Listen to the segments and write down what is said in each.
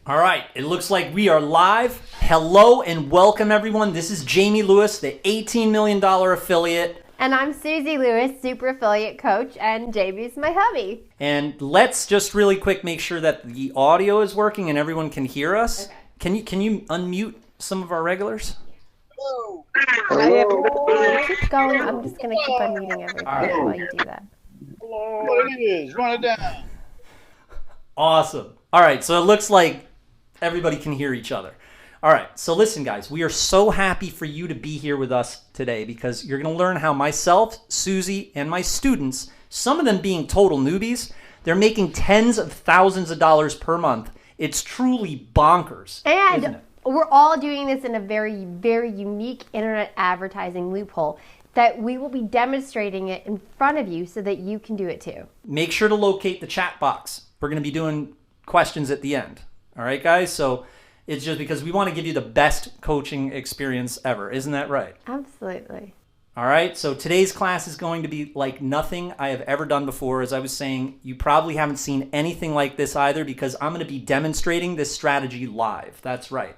All right, it looks like we are live. Hello and welcome everyone. This is Jamie Lewis, the $18 million affiliate. And I'm Susie Lewis, super affiliate coach, and JB's my hubby. And let's just really quick make sure that the audio is working and everyone can hear us. Okay. Can you unmute some of our regulars? Hello. Keep going. I'm just going to keep unmuting everybody while you do that. What it is? Run it down. Awesome. All right, so it looks like everybody can hear each other. All right, so listen, guys, we are so happy for you to be here with us today because you're going to learn how myself, Susie, and my students, some of them being total newbies, they're making tens of thousands of dollars per month. It's truly bonkers, isn't And it? we're all doing this in a very, very unique internet advertising loophole that we will be demonstrating it in front of you so that you can do it too. Make sure to locate the chat box. We're going to be doing questions at the end. All right, guys? So it's just because we want to give you the best coaching experience ever. Isn't that right? Absolutely. All right, so today's class is going to be like nothing I have ever done before. As I was saying, you probably haven't seen anything like this either because I'm going to be demonstrating this strategy live. That's right.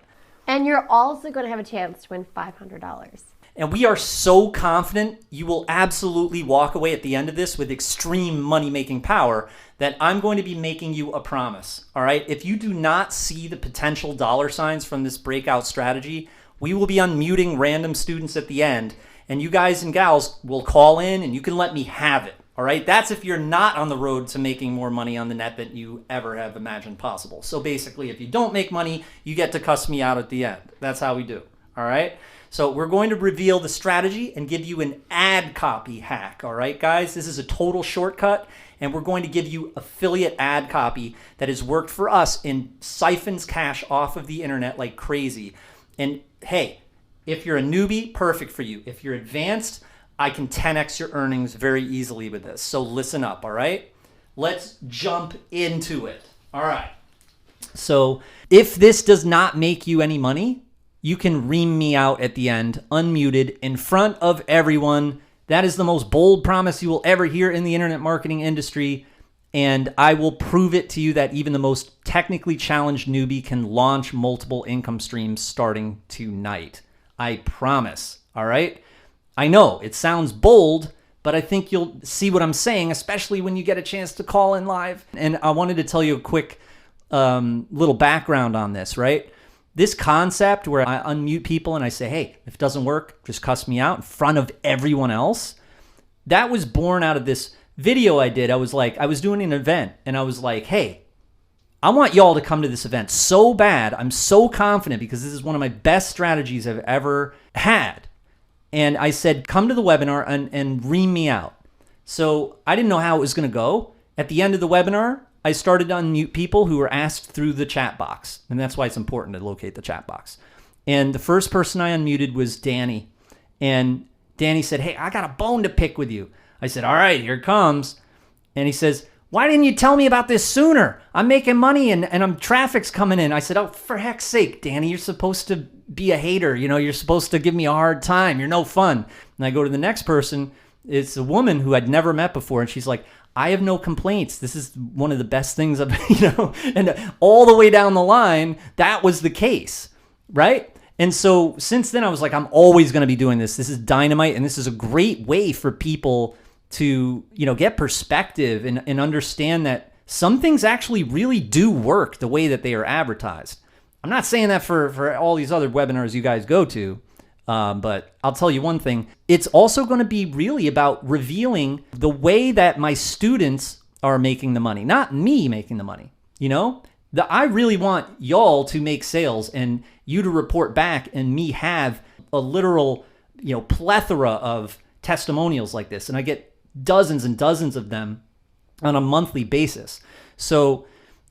And you're also going to have a chance to win $500. And we are so confident you will absolutely walk away at the end of this with extreme money-making power that I'm going to be making you a promise. All right, if you do not see the potential dollar signs from this breakout strategy, we will be unmuting random students at the end, and you guys and gals will call in and you can let me have it. All right, that's if you're not on the road to making more money on the net than you ever have imagined possible. So basically, if you don't make money, you get to cuss me out at the end. That's how we do. All right. So we're going to reveal the strategy and give you an ad copy hack. All right, guys, this is a total shortcut, and we're going to give you affiliate ad copy that has worked for us and siphons cash off of the internet like crazy. And hey, if you're a newbie, perfect for you. If you're advanced, I can 10x your earnings very easily with this. So listen up, all right? Let's jump into it. All right. So if this does not make you any money, you can ream me out at the end, unmuted, in front of everyone. That is the most bold promise you will ever hear in the internet marketing industry. And I will prove it to you that even the most technically challenged newbie can launch multiple income streams starting tonight. I promise. All right? I know it sounds bold, but I think you'll see what I'm saying, especially when you get a chance to call in live. And I wanted to tell you a quick little background on this, right? This concept where I unmute people and I say, hey, if it doesn't work, just cuss me out in front of everyone else. That was born out of this video I did. I was doing an event and I was like, hey, I want y'all to come to this event so bad. I'm so confident because this is one of my best strategies I've ever had. And I said, come to the webinar and ream me out. So I didn't know how it was going to go. At the end of the webinar, I started to unmute people who were asked through the chat box. And that's why it's important to locate the chat box. And the first person I unmuted was Danny. And Danny said, hey, I got a bone to pick with you. I said, all right, here it comes. And he says, why didn't you tell me about this sooner? I'm making money and traffic's coming in. I said, oh, for heck's sake, Danny, you're supposed to be a hater. You know, you're supposed to give me a hard time. You're no fun. And I go to the next person. It's a woman who I'd never met before. And she's like, I have no complaints. This is one of the best things I've, and all the way down the line, that was the case, right? And so since then I was like, I'm always going to be doing this. This is dynamite. And this is a great way for people to, get perspective and understand that some things actually really do work the way that they are advertised. I'm not saying that for all these other webinars you guys go to, but I'll tell you one thing. It's also going to be really about revealing the way that my students are making the money, not me making the money. I really want y'all to make sales and you to report back and me have a literal, plethora of testimonials like this. And I get dozens and dozens of them on a monthly basis. So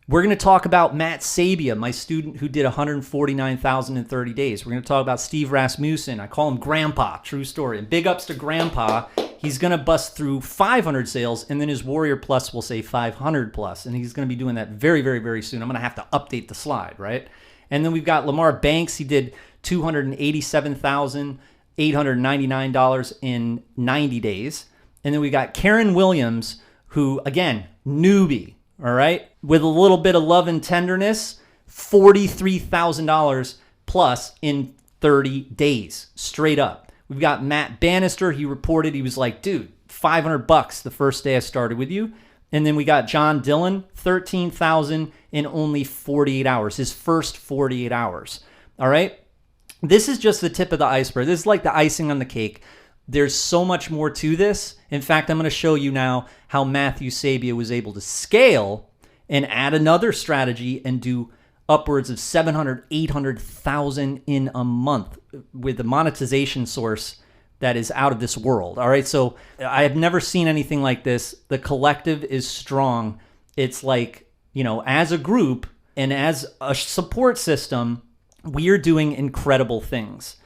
we're going to talk about Matt Sabia, my student who did 149,000 in 30 days. We're going to talk about Steve Rasmussen. I call him Grandpa, true story. And big ups to Grandpa. He's going to bust through 500 sales, and then his Warrior Plus will say 500 plus. And he's going to be doing that very, very, very soon. I'm going to have to update the slide, right? And then we've got Lamar Banks. He did $287,899 in 90 days. And then we got Karen Williams, who, again, newbie, all right? With a little bit of love and tenderness, $43,000 plus in 30 days, straight up. We've got Matt Bannister. He reported, he was like, dude, $500 the first day I started with you. And then we got John Dillon, $13,000 in only 48 hours, his first 48 hours. All right. This is just the tip of the iceberg. This is like the icing on the cake. There's so much more to this. In fact, I'm going to show you now how Matthew Sabia was able to scale and add another strategy and do upwards of 700, 800,000 in a month with a monetization source that is out of this world. All right. So I have never seen anything like this. The collective is strong. It's like, as a group and as a support system, we are doing incredible things.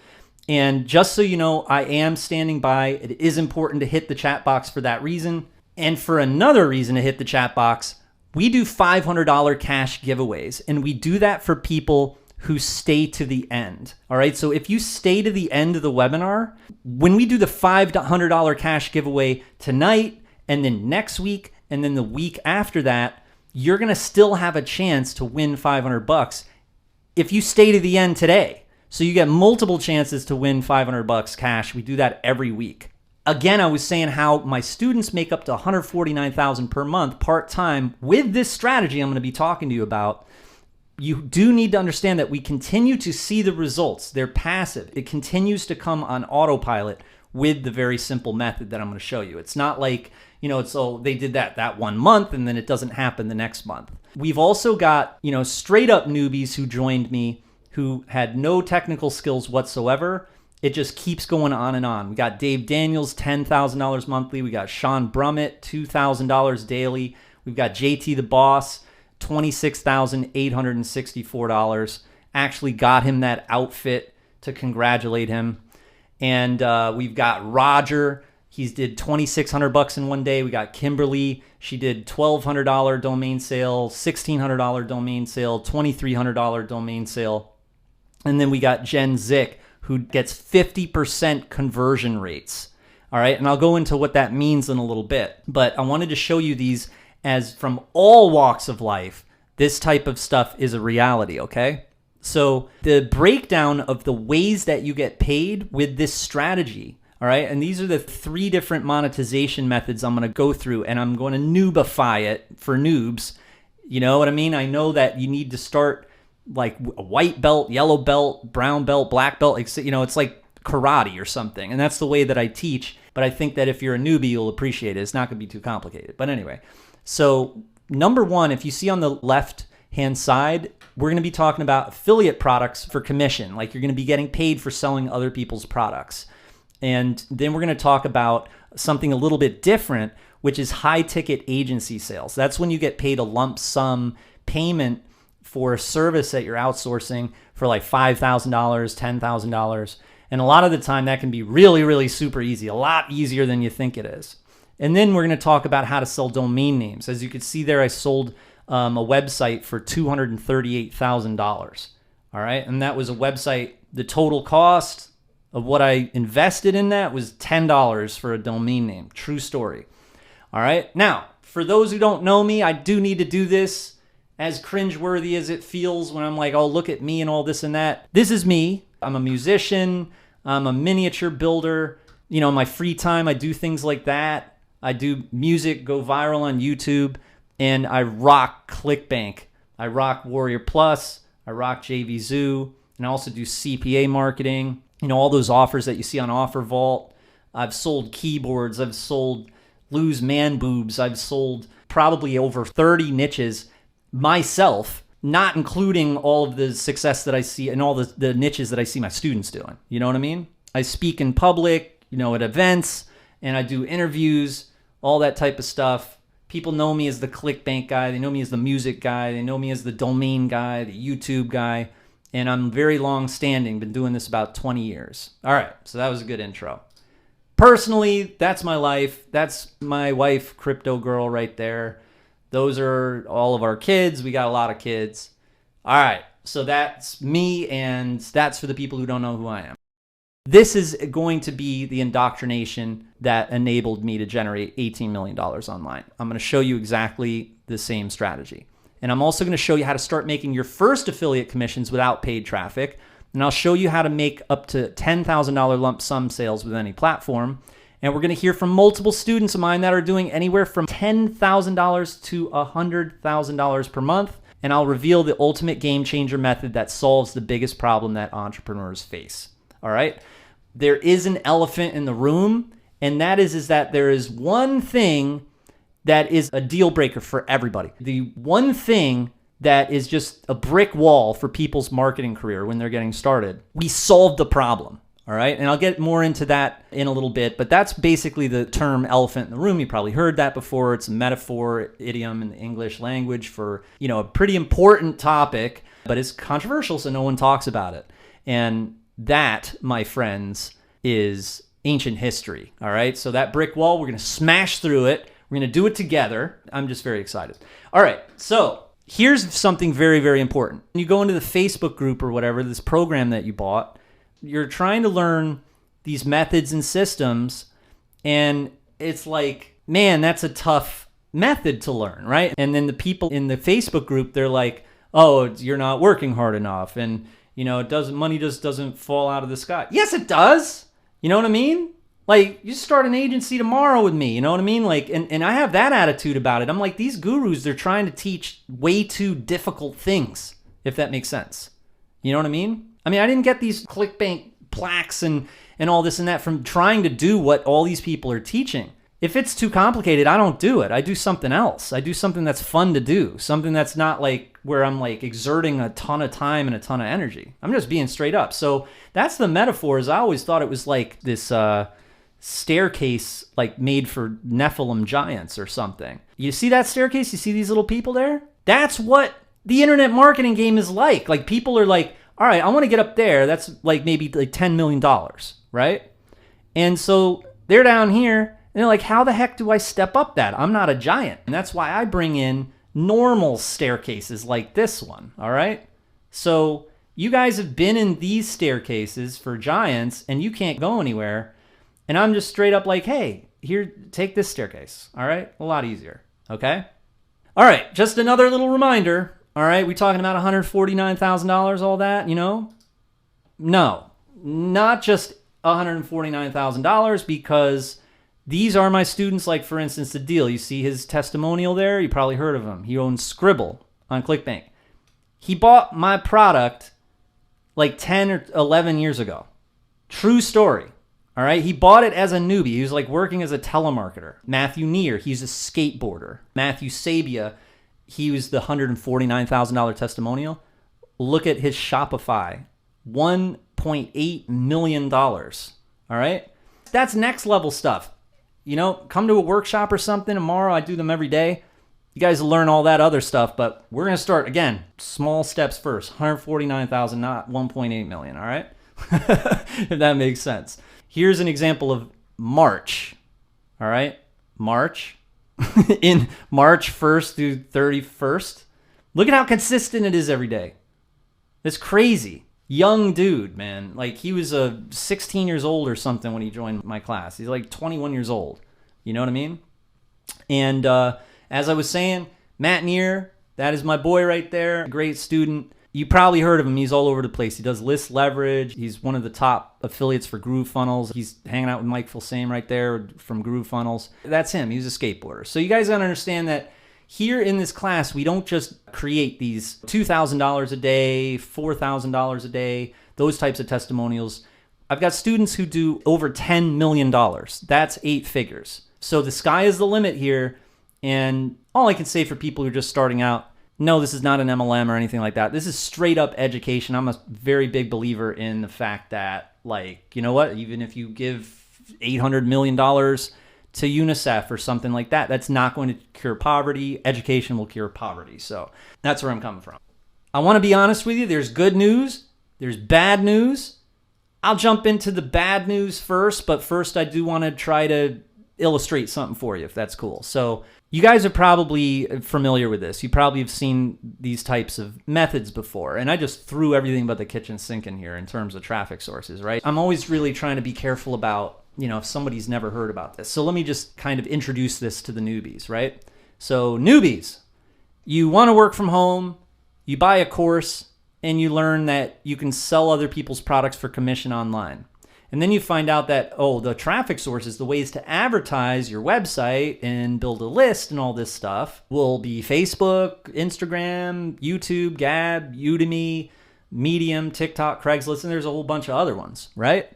And just so you know, I am standing by. It is important to hit the chat box for that reason. And for another reason to hit the chat box, we do $500 cash giveaways. And we do that for people who stay to the end. All right. So if you stay to the end of the webinar, when we do the $500 cash giveaway tonight and then next week and then the week after that, you're going to still have a chance to win $500 if you stay to the end today. So you get multiple chances to win $500 cash. We do that every week. Again, I was saying how my students make up to $149,000 per month part-time with this strategy I'm going to be talking to you about. You do need to understand that we continue to see the results. They're passive. It continues to come on autopilot with the very simple method that I'm going to show you. It's not like, they did that 1 month and then it doesn't happen the next month. We've also got, straight up newbies who joined me who had no technical skills whatsoever. It just keeps going on and on. We got Dave Daniels, $10,000 monthly. We got Sean Brummett, $2,000 daily. We've got JT the Boss, $26,864. Actually got him that outfit to congratulate him. And we've got Roger. He's did $2,600 in one day. We got Kimberly. She did $1,200 domain sale, $1,600 domain sale, $2,300 domain sale. And then we got Jen Zick, who gets 50% conversion rates. All right. And I'll go into what that means in a little bit. But I wanted to show you these as from all walks of life, this type of stuff is a reality. Okay. So the breakdown of the ways that you get paid with this strategy. All right. And these are the 3 different monetization methods I'm going to go through, and I'm going to noobify it for noobs. You know what I mean? I know that you need to start like a white belt, yellow belt, brown belt, black belt. It's like karate or something. And that's the way that I teach. But I think that if you're a newbie, you'll appreciate it. It's not going to be too complicated. But anyway, so number 1, if you see on the left-hand side, we're going to be talking about affiliate products for commission. Like you're going to be getting paid for selling other people's products. And then we're going to talk about something a little bit different, which is high-ticket agency sales. That's when you get paid a lump sum payment for a service that you're outsourcing for like $5,000, $10,000. And a lot of the time that can be really, really super easy, a lot easier than you think it is. And then we're going to talk about how to sell domain names. As you can see there, I sold a website for $238,000. All right. And that was a website. The total cost of what I invested in that was $10 for a domain name. True story. All right. Now, for those who don't know me, I do need to do this. As cringeworthy as it feels when I'm like, oh, look at me and all this and that. This is me. I'm a musician. I'm a miniature builder. In my free time, I do things like that. I do music, go viral on YouTube, and I rock ClickBank. I rock Warrior Plus. I rock JVZoo, and I also do CPA marketing. All those offers that you see on Offer Vault. I've sold keyboards. I've sold Lose Man Boobs. I've sold probably over 30 niches myself, not including all of the success that I see and all the niches that I see my students doing. You know what I mean? I speak in public, at events, and I do interviews, all that type of stuff. People know me as the ClickBank guy. They know me as the music guy. They know me as the domain guy, the YouTube guy. And I'm very long standing, been doing this about 20 years. All right, so that was a good intro. Personally, that's my life. That's my wife, Crypto Girl, right there. Those are all of our kids. We got a lot of kids. All right, so that's me, and that's for the people who don't know who I am. This is going to be the indoctrination that enabled me to generate $18 million online. I'm going to show you exactly the same strategy. And I'm also going to show you how to start making your first affiliate commissions without paid traffic. And I'll show you how to make up to $10,000 lump sum sales with any platform. And we're going to hear from multiple students of mine that are doing anywhere from $10,000 to $100,000 per month. And I'll reveal the ultimate game changer method that solves the biggest problem that entrepreneurs face. All right? There is an elephant in the room, and that is that there is one thing that is a deal breaker for everybody. The one thing that is just a brick wall for people's marketing career when they're getting started. We solved the problem, all right? And I'll get more into that in a little bit, but that's basically the term elephant in the room. You probably heard that before. It's a metaphor, idiom in the English language for, a pretty important topic, but it's controversial, so no one talks about it. And that, my friends, is ancient history, all right? So that brick wall, we're going to smash through it. We're going to do it together. I'm just very excited. All right, so here's something very, very important. When you go into the Facebook group or whatever, this program that you bought, you're trying to learn these methods and systems, and it's like, man, that's a tough method to learn, right? And then the people in the Facebook group, they're like, oh, you're not working hard enough, and money just doesn't fall out of the sky. Yes, it does. You know what I mean? Like, you start an agency tomorrow with me, you know what I mean? Like, and I have that attitude about it. I'm like, these gurus, they're trying to teach way too difficult things, if that makes sense. You know what I mean? I didn't get these ClickBank plaques and all this and that from trying to do what all these people are teaching. If it's too complicated, I don't do it. I do something else. I do something that's fun to do, something that's not like where I'm like exerting a ton of time and a ton of energy. I'm just being straight up. So that's the metaphors. I always thought it was like this staircase like made for Nephilim giants or something. You see that staircase? You see these little people there? That's what the internet marketing game is like. Like, people are like, all right, I want to get up there. That's like maybe like $10 million, right? And so they're down here and they're like, how the heck do I step up that? I'm not a giant. And that's why I bring in normal staircases like this one, all right? So you guys have been in these staircases for giants and you can't go anywhere. And I'm just straight up like, hey, here, take this staircase, all right? A lot easier, okay? All right, just another little reminder, all right? We talking about $149,000, all that, No, not just $149,000, because these are my students. Like, for instance, the deal. You see his testimonial there? You probably heard of him. He owns Scribble on ClickBank. He bought my product like 10 or 11 years ago. True story. All right, he bought it as a newbie. He was like working as a telemarketer. Matthew Neer, he's a skateboarder. Matthew Sabia, he was the $149,000 testimonial. Look at his Shopify, $1.8 million. All right, that's next level stuff. Come to a workshop or something tomorrow. I do them every day. You guys will learn all that other stuff, but we're going to start, again, small steps first. $149,000, not $1.8 million, all right? If that makes sense. Here's an example of March, all right? March, in March 1st through 31st. Look at how consistent it is every day. It's crazy. Young dude, man. Like, he was 16 years old or something when he joined my class. He's like 21 years old. You know what I mean? And as I was saying, Matt Neer, that is my boy right there. Great student. You probably heard of him. He's all over the place. He does list leverage. He's one of the top affiliates for GrooveFunnels. He's hanging out with Mike Filsame right there from GrooveFunnels. That's him. He's a skateboarder. So you guys gotta understand that here in this class, we don't just create these $2,000 a day, $4,000 a day, those types of testimonials. I've got students who do over $10 million. That's 8 figures. So the sky is the limit here. And all I can say for people who are just starting out, no, this is not an MLM or anything like that. This is straight up education. I'm a very big believer in the fact that, like, you know what? Even if you give $800 million to UNICEF or something like that, that's not going to cure poverty. Education will cure poverty. So that's where I'm coming from. I want to be honest with you. There's good news. There's bad news. I'll jump into the bad news first, but first I do want to try to illustrate something for you, if that's cool. So you guys are probably familiar with this. You probably have seen these types of methods before. And I just threw everything but the kitchen sink in here in terms of traffic sources, right? I'm always really trying to be careful about, if somebody's never heard about this. So let me just kind of introduce this to the newbies, right? So newbies, You want to work from home, you buy a course, and you learn that you can sell other people's products for commission online. And then you find out that, the traffic sources, the ways to advertise your website and build a list and all this stuff will be Facebook, Instagram, YouTube, Gab, Udemy, Medium, TikTok, Craigslist, and there's a whole bunch of other ones, right?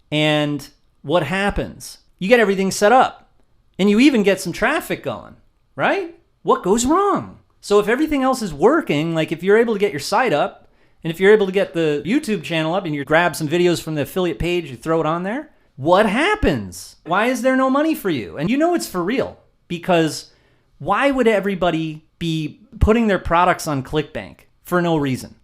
And what happens? You get everything set up and you even get some traffic going, right? What goes wrong? So if everything else is working, like if you're able to get your site up, and if you're able to get the YouTube channel up and you grab some videos from the affiliate page, you throw it on there, what happens? Why is there no money for you? And you know it's for real, because why would everybody be putting their products on ClickBank for no reason?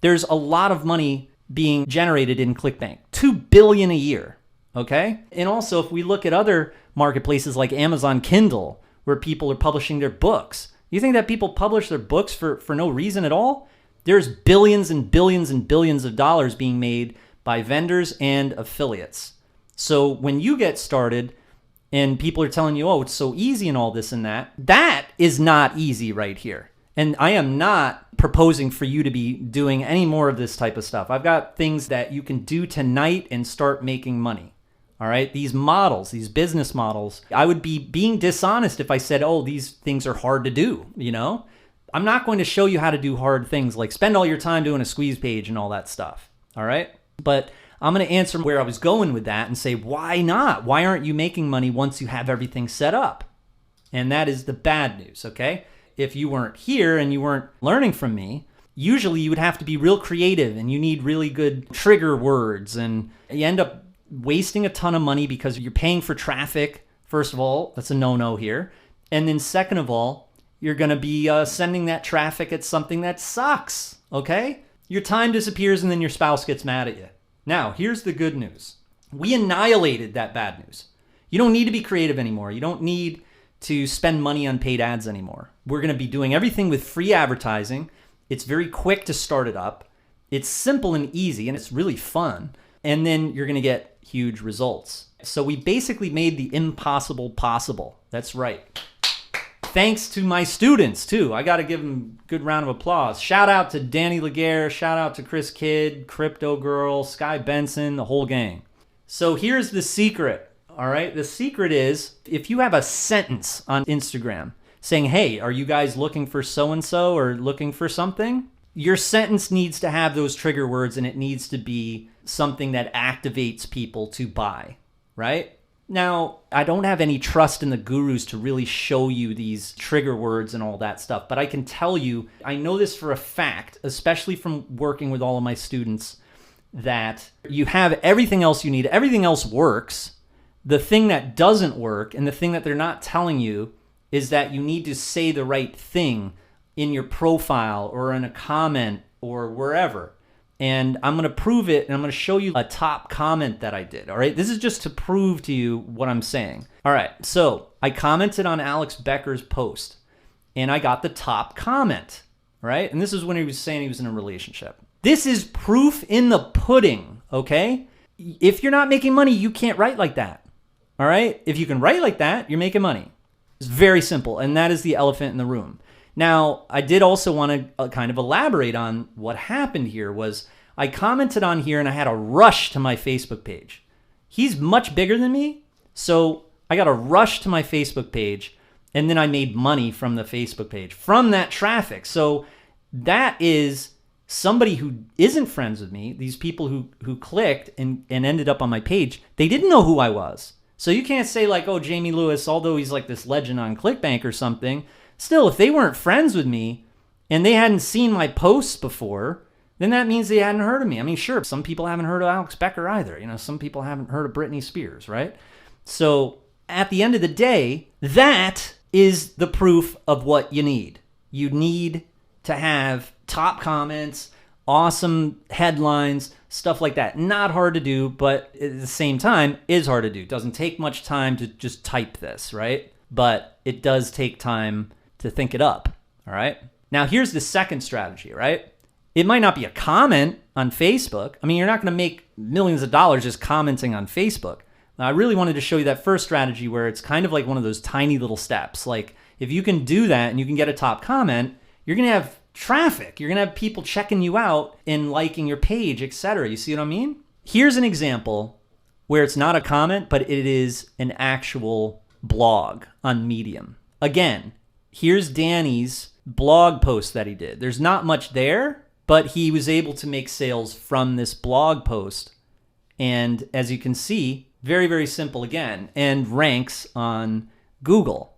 There's a lot of money being generated in ClickBank, $2 billion a year, okay? And also if we look at other marketplaces like Amazon Kindle, where people are publishing their books, you think that people publish their books for no reason at all? There's billions and billions and billions of dollars being made by vendors and affiliates. So when you get started and people are telling you, it's so easy and all this and that, that is not easy right here. And I am not proposing for you to be doing any more of this type of stuff. I've got things that you can do tonight and start making money. All right. These models, these business models, I would be being dishonest if I said, these things are hard to do, I'm not going to show you how to do hard things like spend all your time doing a squeeze page and all that stuff. All right. But I'm going to answer where I was going with that and say, why not? Why aren't you making money once you have everything set up? And that is the bad news. Okay. If you weren't here and you weren't learning from me, usually you would have to be real creative and you need really good trigger words, and you end up wasting a ton of money because you're paying for traffic. First of all, that's a no-no here. And then second of all, you're going to be sending that traffic at something that sucks, okay? Your time disappears and then your spouse gets mad at you. Now, here's the good news. We annihilated that bad news. You don't need to be creative anymore. You don't need to spend money on paid ads anymore. We're going to be doing everything with free advertising. It's very quick to start it up. It's simple and easy, and it's really fun. And then you're going to get huge results. So we basically made the impossible possible. That's right. Thanks to my students, too. I got to give them a good round of applause. Shout out to Danny Laguerre. Shout out to Chris Kidd, Crypto Girl, Sky Benson, the whole gang. So here's the secret, all right? The secret is if you have a sentence on Instagram saying, hey, are you guys looking for so-and-so or looking for something? Your sentence needs to have those trigger words, and it needs to be something that activates people to buy, right? Now, I don't have any trust in the gurus to really show you these trigger words and all that stuff, but I can tell you, I know this for a fact, especially from working with all of my students, that you have everything else you need. Everything else works. The thing that doesn't work and the thing that they're not telling you is that you need to say the right thing in your profile or in a comment or wherever. And I'm going to prove it, and I'm going to show you a top comment that I did, all right? This is just to prove to you what I'm saying. All right, so I commented on Alex Becker's post, and I got the top comment, right? And this is when he was saying he was in a relationship. This is proof in the pudding, okay? If you're not making money, you can't write like that, all right? If you can write like that, you're making money. It's very simple, and that is the elephant in the room. Now, I did also want to kind of elaborate on what happened here was I commented on here and I had a rush to my Facebook page. He's much bigger than me, so I got a rush to my Facebook page, and then I made money from the Facebook page, from that traffic. So that is somebody who isn't friends with me, these people who clicked and ended up on my page, they didn't know who I was. So you can't say like, oh, Jamie Lewis, although he's like this legend on ClickBank or something, still, if they weren't friends with me and they hadn't seen my posts before, then that means they hadn't heard of me. I mean, sure, some people haven't heard of Alex Becker either. You know, some people haven't heard of Britney Spears, right? So at the end of the day, that is the proof of what you need. You need to have top comments, awesome headlines, stuff like that. Not hard to do, but at the same time, is hard to do. It doesn't take much time to just type this, right? But it does take time to think it up, all right? Now, here's the second strategy, right? It might not be a comment on Facebook. I mean, you're not going to make millions of dollars just commenting on Facebook. Now, I really wanted to show you that first strategy where it's kind of like one of those tiny little steps. Like, if you can do that and you can get a top comment, you're going to have traffic. You're going to have people checking you out and liking your page, etc. You see what I mean? Here's an example where it's not a comment, but it is an actual blog on Medium. Again, here's Danny's blog post that he did. There's not much there, but he was able to make sales from this blog post. And as you can see, very, very simple again, and ranks on Google.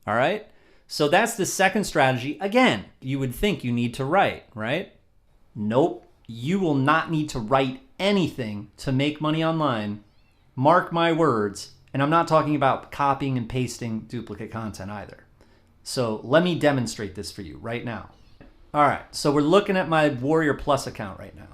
All right? So that's the second strategy. Again, you would think you need to write, right? Nope. You will not need to write anything to make money online. Mark my words. And I'm not talking about copying and pasting duplicate content either. So let me demonstrate this for you right now. All right, so we're looking at my Warrior Plus account right now.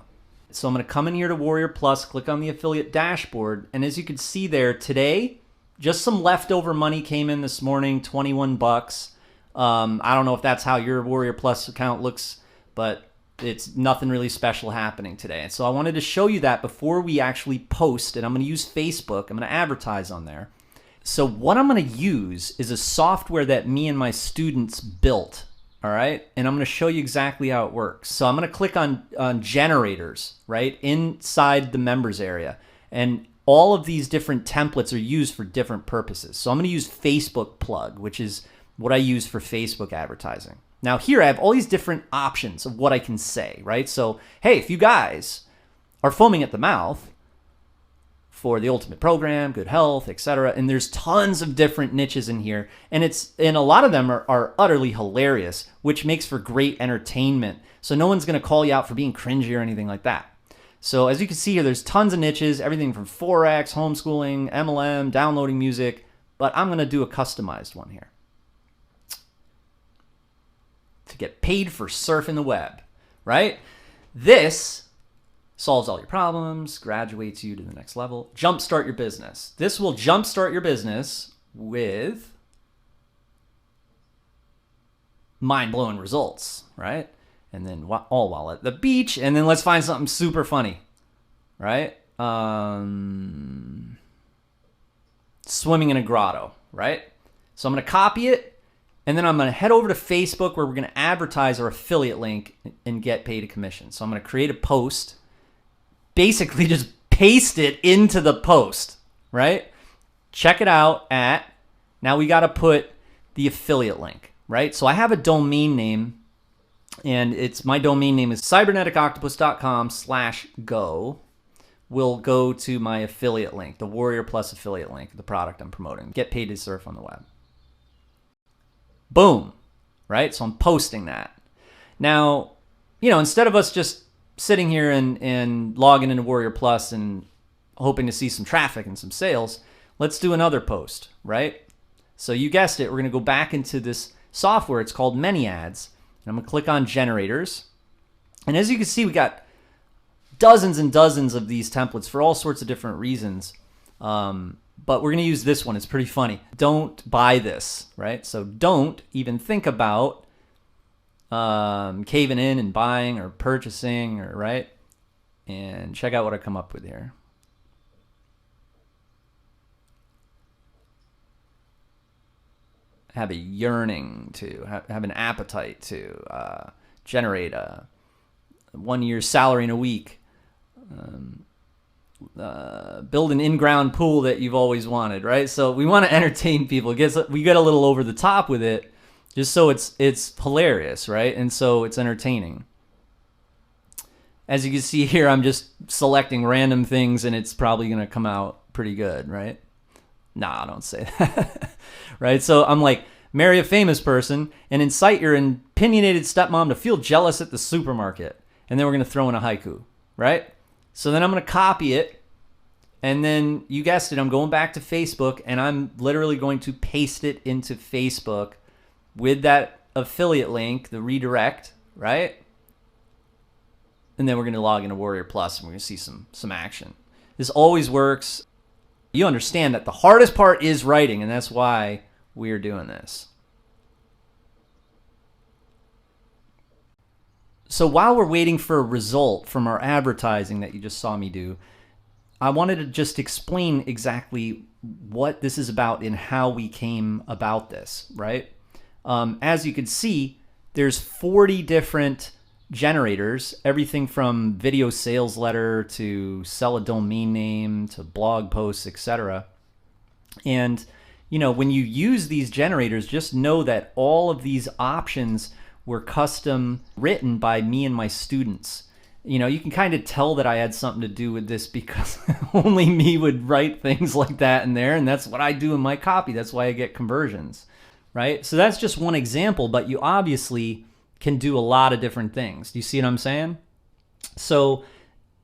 So I'm going to come in here to Warrior Plus, click on the affiliate dashboard, and as you can see there today, just some leftover money came in this morning, 21 bucks. I don't know if that's how your Warrior Plus account looks, but it's nothing really special happening today. And so I wanted to show you that before we actually post, and I'm going to use Facebook. I'm going to advertise on there. So what I'm going to use is a software that me and my students built. All right, and I'm going to show you exactly how it works. So I'm going to click on generators, right, inside the members area. And all of these different templates are used for different purposes. So I'm going to use Facebook Plug, which is what I use for Facebook advertising. Now here I have all these different options of what I can say, right? So, hey, if you guys are foaming at the mouth for the ultimate program, good health, etc. And there's tons of different niches in here. And a lot of them are utterly hilarious, which makes for great entertainment. So no one's going to call you out for being cringy or anything like that. So as you can see here, there's tons of niches, everything from Forex, homeschooling, MLM, downloading music, but I'm going to do a customized one here. To get paid for surfing the web, right? This solves all your problems, graduates you to the next level. Jumpstart your business. This will jumpstart your business with mind-blowing results, right? And then all while at the beach. And then let's find something super funny, right? Swimming in a grotto, right? So I'm going to copy it. And then I'm going to head over to Facebook where we're going to advertise our affiliate link and get paid a commission. So I'm going to create a post. Basically just paste it into the post, right? Check it out at, now we got to put the affiliate link, right? So I have a domain name, and my domain name is cyberneticoctopus.com/go. Will go to my affiliate link, the Warrior Plus affiliate link, the product I'm promoting. Get paid to surf on the web. Boom, right? So I'm posting that. Now, instead of us just sitting here and logging into Warrior Plus and hoping to see some traffic and some sales, let's do another post, right? So you guessed it, we're going to go back into this software. It's called ManyAds. And I'm going to click on generators. And as you can see, we got dozens and dozens of these templates for all sorts of different reasons. But we're going to use this one. It's pretty funny. Don't buy this, right? So don't even think about caving in and buying or purchasing, or right? And check out what I come up with here. Have a yearning to, have an appetite to generate a 1 year's salary in a week. Build an in-ground pool that you've always wanted, right? So we want to entertain people. We get a little over the top with it, just so it's hilarious, right? And so it's entertaining. As you can see here, I'm just selecting random things, and it's probably going to come out pretty good, right? Nah, don't say that, right? So I'm like, marry a famous person and incite your opinionated stepmom to feel jealous at the supermarket. And then we're going to throw in a haiku, right? So then I'm going to copy it. And then you guessed it, I'm going back to Facebook, and I'm literally going to paste it into Facebook with that affiliate link, the redirect, right? And then we're going to log into Warrior Plus, and we're going to see some action. This always works. You understand that the hardest part is writing, and that's why we're doing this. So while we're waiting for a result from our advertising that you just saw me do, I wanted to just explain exactly what this is about and how we came about this, right? As you can see, there's 40 different generators, everything from video sales letter to sell a domain name to blog posts, etc. And when you use these generators, just know that all of these options were custom written by me and my students. You can kind of tell that I had something to do with this because only me would write things like that in there, and that's what I do in my copy. That's why I get conversions, right? So that's just one example, but you obviously can do a lot of different things. Do you see what I'm saying? So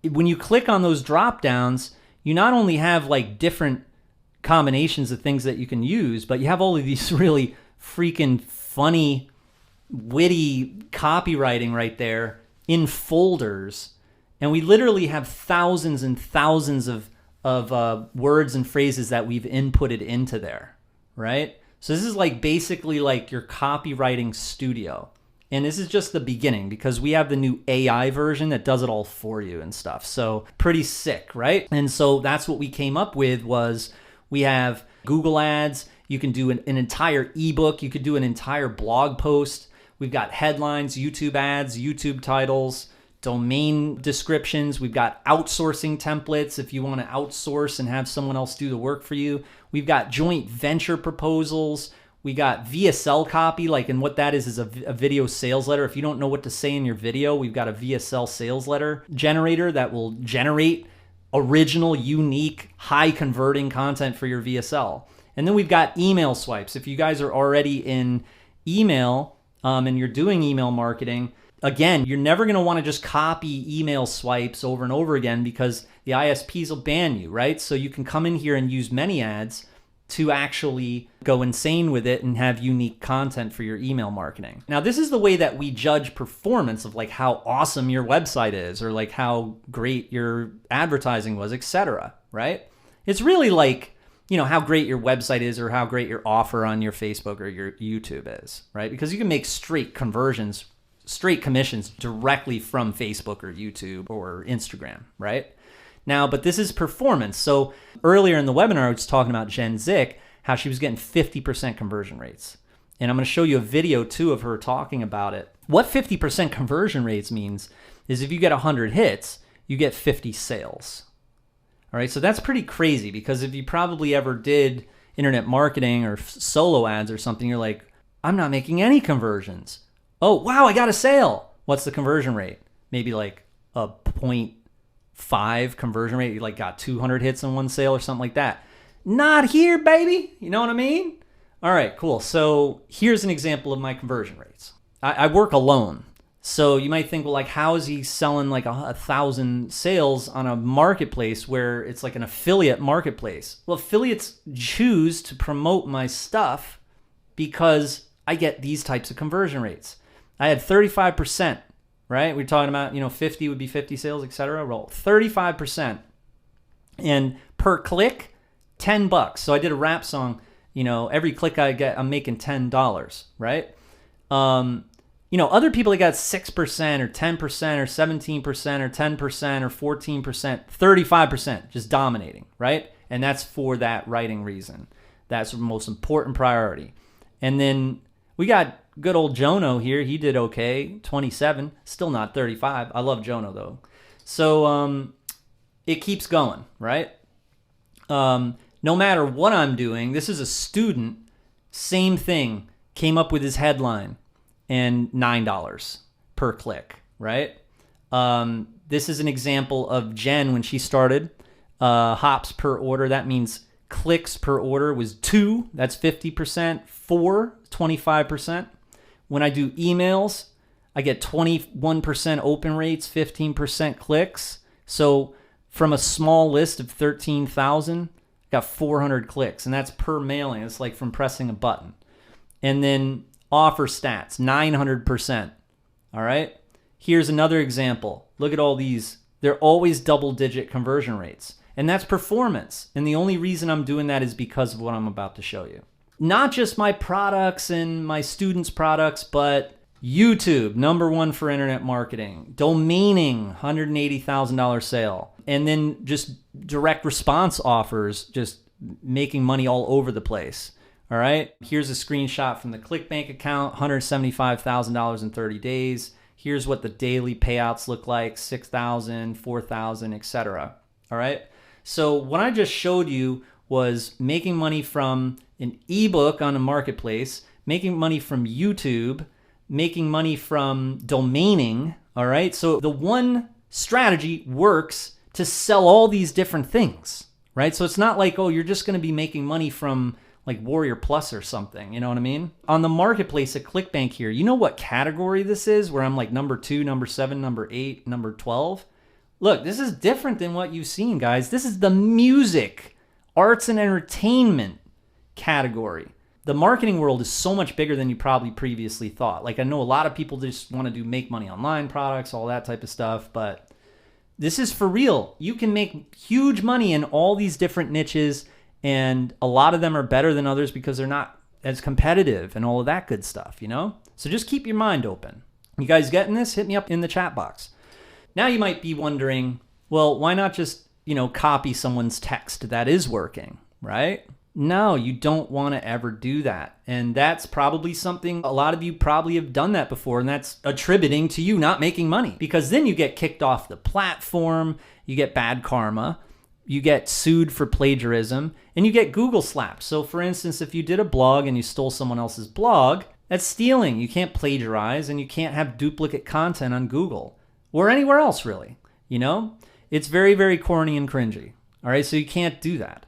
when you click on those drop downs, you not only have like different combinations of things that you can use, but you have all of these really freaking funny, witty copywriting right there in folders. And we literally have thousands and thousands of words and phrases that we've inputted into there, right? So this is like basically like your copywriting studio. And this is just the beginning because we have the new AI version that does it all for you and stuff. So pretty sick, right? And so that's what we came up with was we have Google Ads. You can do an entire ebook. You could do an entire blog post. We've got headlines, YouTube ads, YouTube titles, domain descriptions. We've got outsourcing templates if you want to outsource and have someone else do the work for you. We've got joint venture proposals. We got VSL copy, and what that is a video sales letter. If you don't know what to say in your video, we've got a VSL sales letter generator that will generate original, unique, high converting content for your VSL. And then we've got email swipes. If you guys are already in email and you're doing email marketing, again, you're never going to want to just copy email swipes over and over again because the ISPs will ban you, right? So you can come in here and use ManyAds to actually go insane with it and have unique content for your email marketing. Now, this is the way that we judge performance of how awesome your website is or how great your advertising was, etc., right? It's really how great your website is or how great your offer on your Facebook or your YouTube is, right? Because you can make straight commissions directly from Facebook or YouTube or Instagram, right? Now, but this is performance. So earlier in the webinar, I was talking about Jen Zick, how she was getting 50% conversion rates. And I'm going to show you a video too of her talking about it. What 50% conversion rates means is if you get 100 hits, you get 50 sales. All right, so that's pretty crazy because if you probably ever did internet marketing or solo ads or something, you're like, I'm not making any conversions. Oh, wow, I got a sale. What's the conversion rate? Maybe like a 0.5 conversion rate. You got 200 hits in one sale or something like that. Not here, baby. You know what I mean? All right, cool. So here's an example of my conversion rates. I work alone. So you might think, well, how is he selling 1,000 sales on a marketplace where it's like an affiliate marketplace? Well, affiliates choose to promote my stuff because I get these types of conversion rates. I had 35%, right? We're talking about, 50 would be 50 sales, etc. Roll 35%. And per click, $10. So I did a rap song, every click I get, I'm making $10, right? Other people that got 6% or 10% or 17% or 10% or 14%, 35%, just dominating, right? And that's for that writing reason. That's the most important priority. And then we got good old Jono here. He did okay, 27, still not 35. I love Jono though. So it keeps going, right? No matter what I'm doing, this is a student, same thing, came up with his headline and $9 per click, right? This is an example of Jen when she started. Hops per order, that means clicks per order was 2, that's 50%, 4, 25%. When I do emails, I get 21% open rates, 15% clicks. So from a small list of 13,000, got 400 clicks, and that's per mailing. It's like from pressing a button. And then offer stats, 900%. All right? Here's another example. Look at all these. They're always double-digit conversion rates. And that's performance. And the only reason I'm doing that is because of what I'm about to show you. Not just my products and my students' products, but YouTube, #1 for internet marketing. Domaining, $180,000 sale. And then just direct response offers, just making money all over the place. All All right, here's a screenshot from the ClickBank account, $175,000 in 30 days. Here's what the daily payouts look like, 6,000, 4,000, etc. All right, so what I just showed you was making money from an ebook on a marketplace, making money from YouTube, making money from domaining. All right, so the one strategy works to sell all these different things, right? So it's not like, oh, you're just going to be making money from like Warrior Plus or something, you know what I mean? On the marketplace at ClickBank here, you know what category this is where I'm like number 2, number 7, number 8, number 12? Look, this is different than what you've seen, guys. This is the music, arts and entertainment category. The marketing world is so much bigger than you probably previously thought. Like I know a lot of people just want to do make money online products, all that type of stuff, but this is for real. You can make huge money in all these different niches, and a lot of them are better than others because they're not as competitive and all of that good stuff, you know? So just keep your mind open. You guys getting this? Hit me up in the chat box. Now you might be wondering, well, why not just, copy someone's text that is working, right? No, you don't want to ever do that. And that's probably something a lot of you probably have done that before, and that's attributing to you not making money, because then you get kicked off the platform, you get bad karma, you get sued for plagiarism, and you get Google slapped. So for instance, if you did a blog and you stole someone else's blog, that's stealing. You can't plagiarize, and you can't have duplicate content on Google or anywhere else, really. It's very, very corny and cringy. All right, so you can't do that.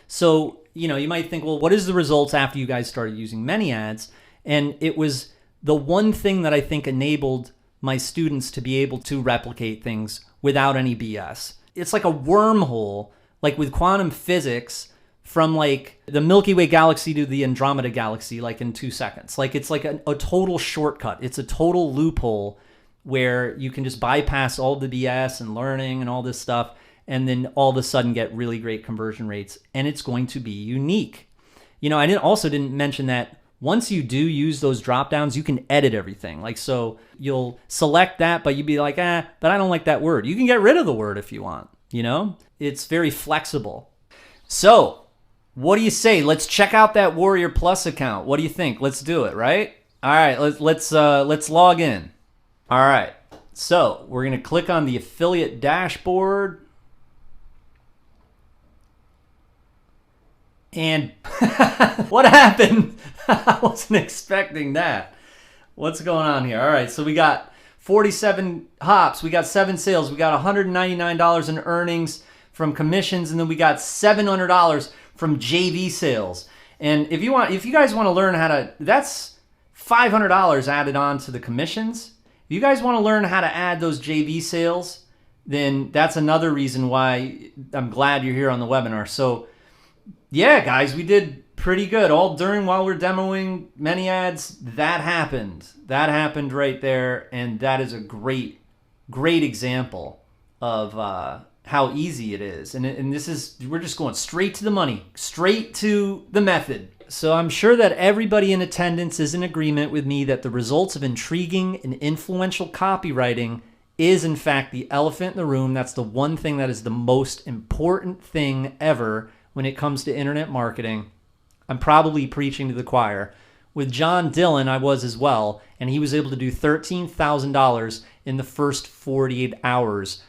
So, you might think, well, what is the results after you guys started using ManyAds? And it was the one thing that I think enabled my students to be able to replicate things without any BS. It's like a wormhole, like with quantum physics, from like the Milky Way galaxy to the Andromeda galaxy, like in 2 seconds. Like it's like a total shortcut. It's a total loophole where you can just bypass all the BS and learning and all this stuff, and then all of a sudden get really great conversion rates, and it's going to be unique. I didn't mention that once you do use those drop downs, you can edit everything. Like, so you'll select that, but you'd be like, but I don't like that word. You can get rid of the word if you want, It's very flexible. So what do you say? Let's check out that Warrior Plus account. What do you think? Let's do it, right? All right, let's log in. All right, so we're going to click on the affiliate dashboard. And what happened? I wasn't expecting that. What's going on here? All right, so we got 47 hops. We got 7 sales. We got $199 in earnings from commissions, and then we got $700 from JV sales. And if you guys want to learn how to, that's $500 added on to the commissions. If you guys want to learn how to add those JV sales, then that's another reason why I'm glad you're here on the webinar. So yeah, guys, we did pretty good. While we're demoing ManyAds, that happened right there. And that is a great, great example of how easy it is. And we're just going straight to the money, straight to the method. So I'm sure that everybody in attendance is in agreement with me that the results of intriguing and influential copywriting is in fact the elephant in the room. That's the one thing that is the most important thing ever when it comes to internet marketing. I'm probably preaching to the choir. With John Dillon, I was as well, and he was able to do $13,000 in the first 48 hours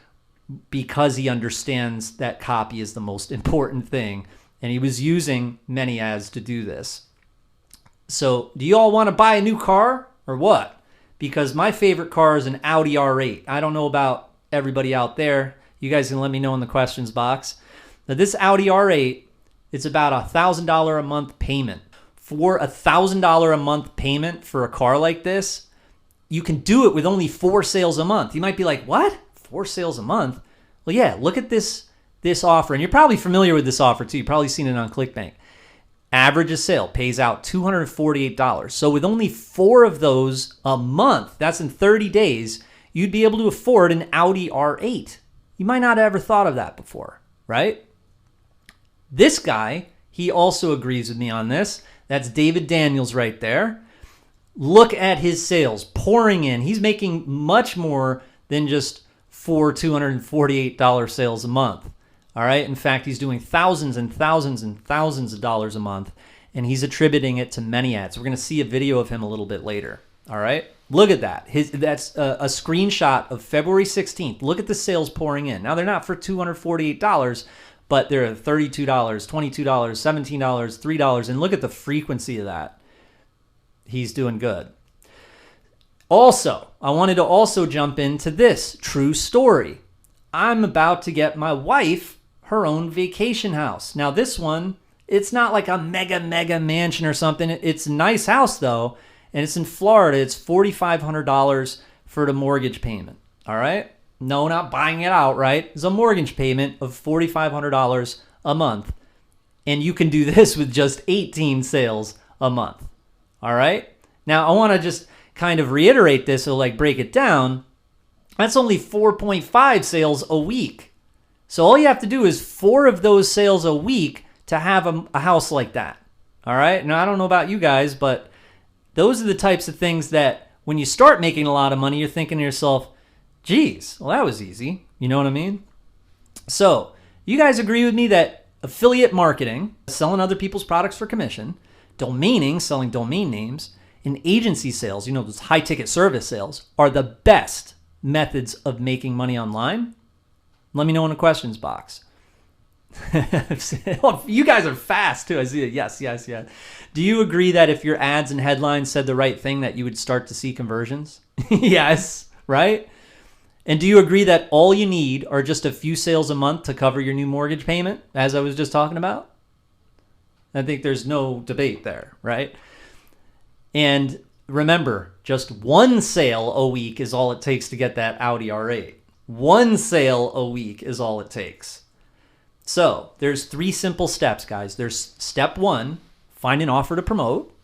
because he understands that copy is the most important thing, and he was using ManyAds to do this. So do you all want to buy a new car or what? Because my favorite car is an Audi R8. I don't know about everybody out there. You guys can let me know in the questions box. Now this Audi R8, it's about $1,000 a month payment. For $1,000 a month payment for a car like this, you can do it with only 4 sales a month. You might be like, what? 4 sales a month? Well, yeah, look at this offer. And you're probably familiar with this offer too. You've probably seen it on ClickBank. Average a sale pays out $248. So with only 4 of those a month, that's in 30 days, you'd be able to afford an Audi R8. You might not have ever thought of that before, right? This guy, he also agrees with me on this. That's David Daniels right there. Look at his sales pouring in. He's making much more than just 4 $248 sales a month. All right. In fact, he's doing thousands and thousands and thousands of dollars a month. and he's attributing it to many ads. We're going to see a video of him a little bit later. All right, look at that. That's a screenshot of February 16th. Look at the sales pouring in. Now, they're not for $248, but they're $32, $22, $17, $3, and look at the frequency of that. He's doing good. Also, I wanted to also jump into this true story. I'm about to get my wife her own vacation house. Now, this one, it's not like a mega mansion or something. It's a nice house, though, and it's in Florida. It's $4,500 for the mortgage payment. All right? No, not buying it outright. It's a mortgage payment of $4,500 a month. And you can do this with just 18 sales a month. All right? Now, I want to just kind of reiterate this or like break it down. That's only 4.5 sales a week. So all you have to do is 4 of those sales a week to have a house like that. All right? Now, I don't know about you guys, but those are the types of things that when you start making a lot of money, you're thinking to yourself, geez, well, that was easy. You know what I mean? So you guys agree with me that affiliate marketing, selling other people's products for commission, domaining, selling domain names, and agency sales, you know, those high ticket service sales, are the best methods of making money online? Let me know in the questions box. You guys are fast too. I see it. Yes. Do you agree that if your ads and headlines said the right thing, that you would start to see conversions? Yes, right? And do you agree that all you need are just a few sales a month to cover your new mortgage payment, as I was just talking about? I think there's no debate there, right? And remember, just one sale a week is all it takes to get that Audi R8. One sale a week is all it takes. So there's 3 simple steps, guys. There's step 1, find an offer to promote.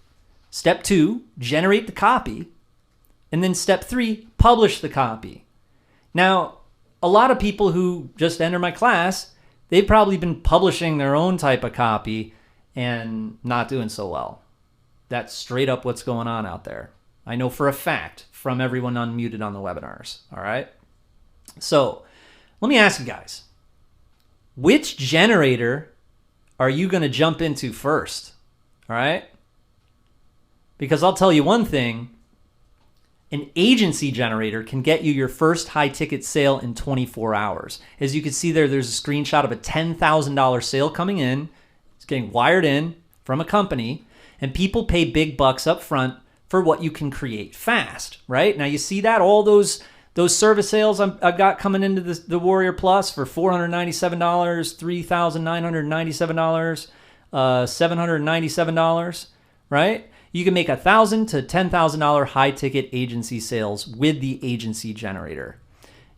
Step 2, generate the copy. And then step 3, publish the copy. Now, a lot of people who just enter my class, they've probably been publishing their own type of copy and not doing so well. That's straight up what's going on out there. I know for a fact from everyone unmuted on the webinars. All right. So let me ask you guys, which generator are you going to jump into first? All right. Because I'll tell you one thing, an agency generator can get you your first high ticket sale in 24 hours. As you can see there, there's a screenshot of a $10,000 sale coming in. It's getting wired in from a company, and people pay big bucks up front for what you can create fast, right? Now you see that all those service sales I've got coming into the Warrior Plus for $497, $3,997, $797, right? You can make $1,000 to $10,000 high ticket agency sales with the agency generator.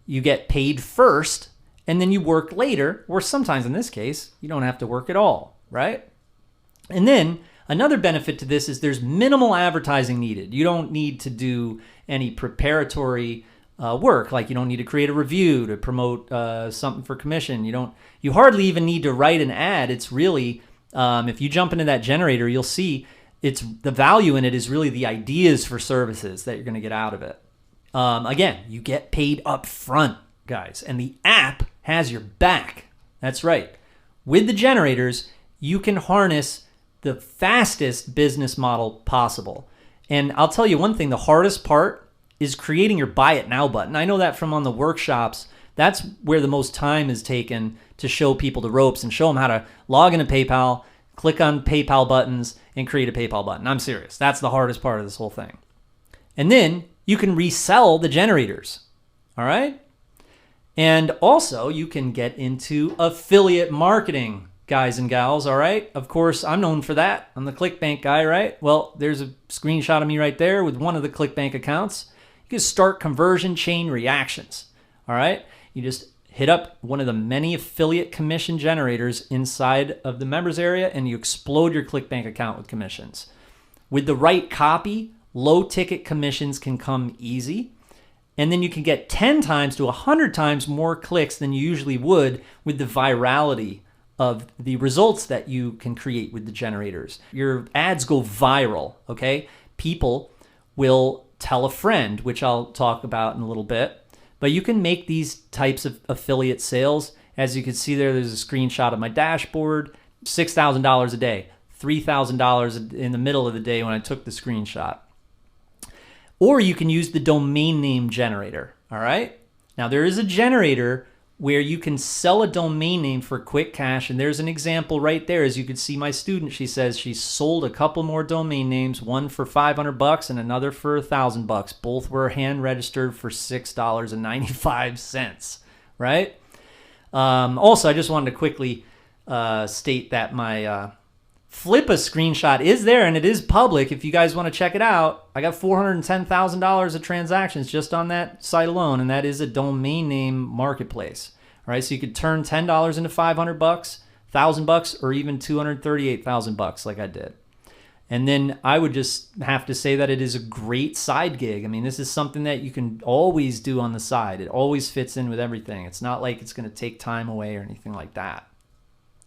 You get paid first, and then you work later, or sometimes in this case, you don't have to work at all, right? And then another benefit to this is there's minimal advertising needed. You don't need to do any preparatory work. Like you don't need to create a review to promote something for commission. You hardly even need to write an ad. It's really, if you jump into that generator, you'll see it's the value in it is really the ideas for services that you're going to get out of it. Again, you get paid up front, guys, and the app has your back. That's right. With the generators, you can harness the fastest business model possible. And I'll tell you one thing, the hardest part is creating your buy it now button. I know that from on the workshops. That's where the most time is taken to show people the ropes and show them how to log into PayPal, click on PayPal buttons, and create a PayPal button. I'm serious. That's the hardest part of this whole thing. And then you can resell the generators. All right? And also you can get into affiliate marketing, guys and gals, all right? Of course, I'm known for that. I'm the ClickBank guy, right? Well, there's a screenshot of me right there with one of the ClickBank accounts. You can start conversion chain reactions, all right? You just hit up one of the many affiliate commission generators inside of the members area, and you explode your ClickBank account with commissions. With the right copy, low ticket commissions can come easy. And then you can get 10 times to 100 times more clicks than you usually would with the virality of the results that you can create with the generators. Your ads go viral, okay? People will tell a friend, which I'll talk about in a little bit. But you can make these types of affiliate sales. As you can see there's a screenshot of my dashboard, $6,000 a day, $3,000 in the middle of the day when I took the screenshot. Or you can use the domain name generator, all right? Now, there is a generator where you can sell a domain name for quick cash, and there's an example right there. As you can see, my student, she says she sold a couple more domain names, one for $500 and another for $1,000. Both were hand registered for $6.95, right? Also, I just wanted to quickly state that my Flippa screenshot is there, and it is public. If you guys want to check it out, I got $410,000 of transactions just on that site alone, and that is a domain name marketplace. All right, so you could turn $10 into $500, $1,000, or even $238,000 like I did. And then I would just have to say that it is a great side gig. I mean, this is something that you can always do on the side. It always fits in with everything. It's not like it's going to take time away or anything like that.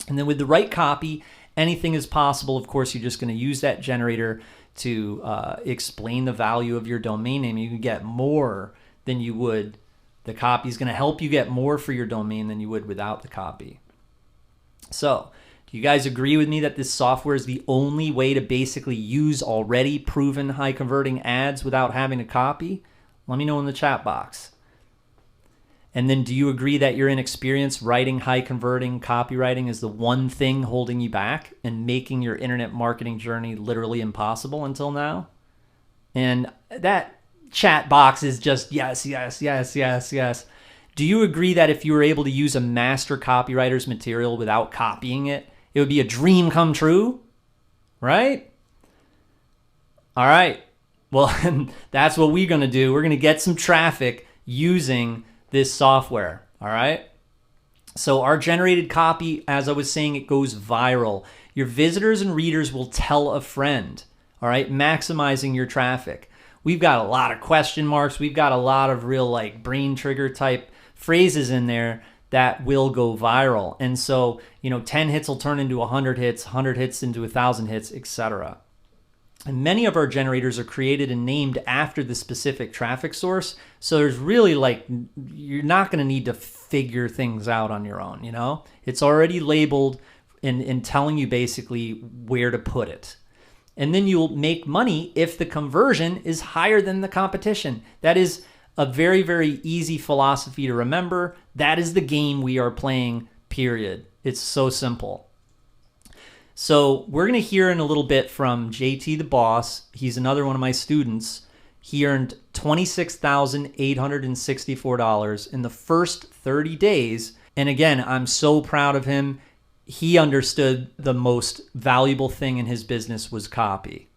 And then with the right copy, anything is possible. Of course, you're just going to use that generator to explain the value of your domain name. You can get more than you would. The copy is going to help you get more for your domain than you would without the copy. So, do you guys agree with me that this software is the only way to basically use already proven high converting ads without having a copy? Let me know in the chat box. And then do you agree that your inexperience writing high converting copywriting is the one thing holding you back and making your internet marketing journey literally impossible until now? And that chat box is just yes, yes, yes, yes, yes. Do you agree that if you were able to use a master copywriter's material without copying it, it would be a dream come true? Right? All right. Well, that's what we're going to do. We're going to get some traffic using this software, all right? So our generated copy, as I was saying, it goes viral. Your visitors and readers will tell a friend, all right? Maximizing your traffic. We've got a lot of question marks. We've got a lot of real like brain trigger type phrases in there that will go viral. And so, 10 hits will turn into 100 hits, 100 hits into 1,000 hits, etc. And many of our generators are created and named after the specific traffic source. So there's really you're not going to need to figure things out on your own, It's already labeled and telling you basically where to put it. And then you'll make money if the conversion is higher than the competition. That is a very, very easy philosophy to remember. That is the game we are playing, period. It's so simple. So we're going to hear in a little bit from JT the Boss. He's another one of my students. He earned $26,864 in the first 30 days. And again, I'm so proud of him. He understood the most valuable thing in his business was copy.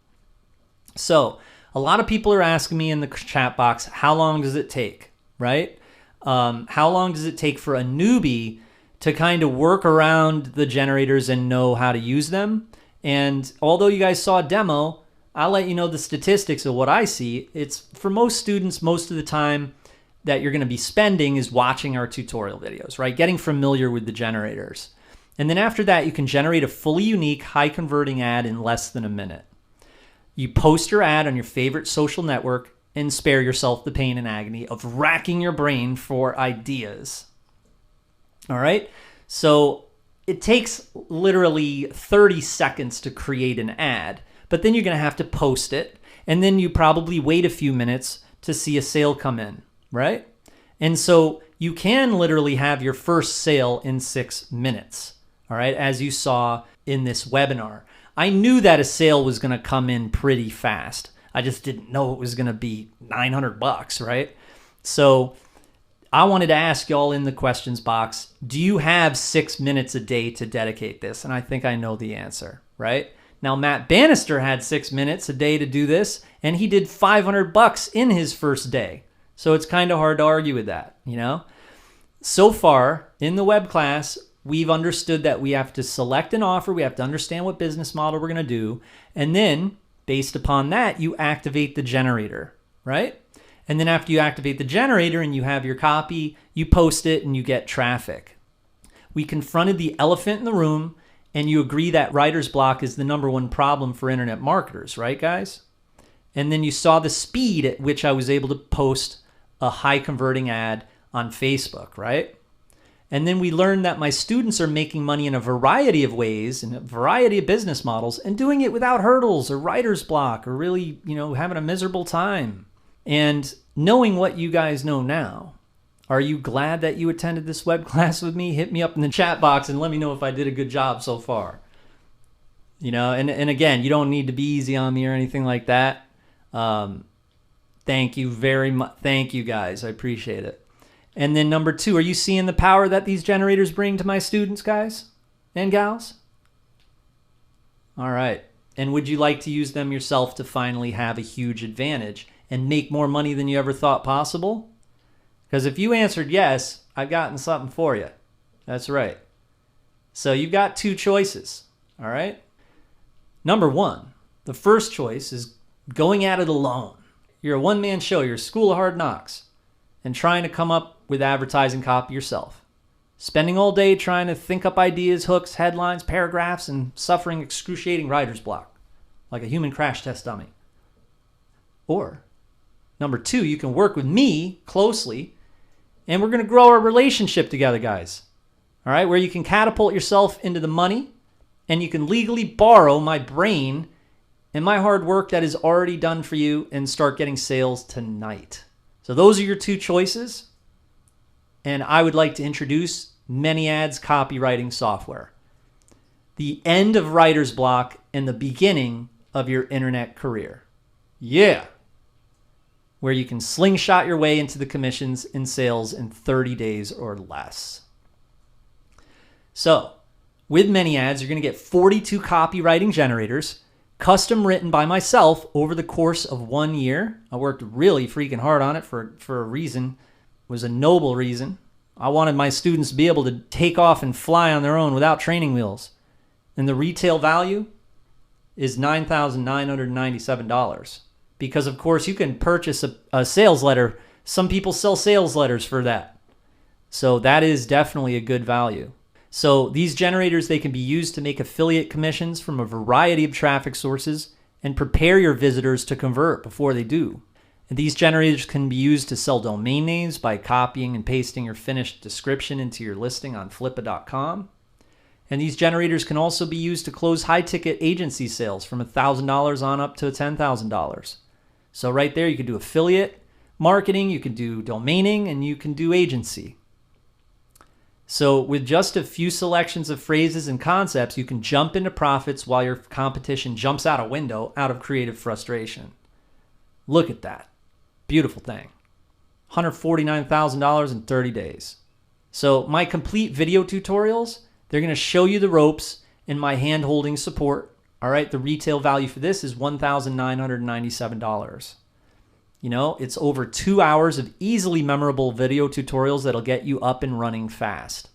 So a lot of people are asking me in the chat box, how long does it take, right? How long does it take for a newbie to kind of work around the generators and know how to use them? And although you guys saw a demo, I'll let you know the statistics of what I see. It's for most students, most of the time that you're going to be spending is watching our tutorial videos, right? Getting familiar with the generators. And then after that, you can generate a fully unique, high converting ad in less than a minute. You post your ad on your favorite social network and spare yourself the pain and agony of racking your brain for ideas. All right, so it takes literally 30 seconds to create an ad, but then you're going to have to post it, and then you probably wait a few minutes to see a sale come in, right? And so you can literally have your first sale in 6 minutes, all right, as you saw in this webinar. I knew that a sale was going to come in pretty fast. I just didn't know it was going to be $900, right? So I wanted to ask y'all in the questions box, do you have 6 minutes a day to dedicate this? And I think I know the answer, right? Now, Matt Bannister had 6 minutes a day to do this, and he did $500 in his first day. So it's kind of hard to argue with that, So far in the web class, we've understood that we have to select an offer. We have to understand what business model we're going to do. And then based upon that, you activate the generator, right? And then after you activate the generator and you have your copy, you post it and you get traffic. We confronted the elephant in the room, and you agree that writer's block is the #1 problem for internet marketers, right, guys? And then you saw the speed at which I was able to post a high converting ad on Facebook, right? And then we learned that my students are making money in a variety of ways, in a variety of business models, and doing it without hurdles or writer's block or really, having a miserable time. And knowing what you guys know now, are you glad that you attended this web class with me? Hit me up in the chat box and let me know if I did a good job so far. And again, you don't need to be easy on me or anything like that. Thank you very much. Thank you guys. I appreciate it. And then number 2, are you seeing the power that these generators bring to my students, guys and gals? All right. And would you like to use them yourself to finally have a huge advantage and make more money than you ever thought possible? Because if you answered yes, I've gotten something for you. That's right. So you've got 2 choices. All right. Number 1, the first choice is going at it alone. You're a one-man show. You're a school of hard knocks and trying to come up with advertising copy yourself. Spending all day trying to think up ideas, hooks, headlines, paragraphs, and suffering excruciating writer's block like a human crash test dummy. Or number 2, you can work with me closely and we're going to grow our relationship together, guys. All right, where you can catapult yourself into the money and you can legally borrow my brain and my hard work that is already done for you and start getting sales tonight. So those are your 2 choices. And I would like to introduce ManyAds copywriting software. The end of writer's block and the beginning of your internet career. Yeah. Where you can slingshot your way into the commissions and sales in 30 days or less. So, with ManyAds, you're going to get 42 copywriting generators, custom written by myself over the course of 1 year. I worked really freaking hard on it for a reason. It was a noble reason. I wanted my students to be able to take off and fly on their own without training wheels. And the retail value is $9,997. Because, of course, you can purchase a sales letter. Some people sell sales letters for that. So that is definitely a good value. So these generators, they can be used to make affiliate commissions from a variety of traffic sources and prepare your visitors to convert before they do. And these generators can be used to sell domain names by copying and pasting your finished description into your listing on flippa.com. And these generators can also be used to close high-ticket agency sales from $1,000 on up to $10,000. So right there, you can do affiliate marketing, you can do domaining, and you can do agency. So with just a few selections of phrases and concepts, you can jump into profits while your competition jumps out a window out of creative frustration. Look at that. Beautiful thing. $149,000 in 30 days. So my complete video tutorials, they're going to show you the ropes and my hand-holding support. All right, the retail value for this is $1,997. It's over 2 hours of easily memorable video tutorials that'll get you up and running fast.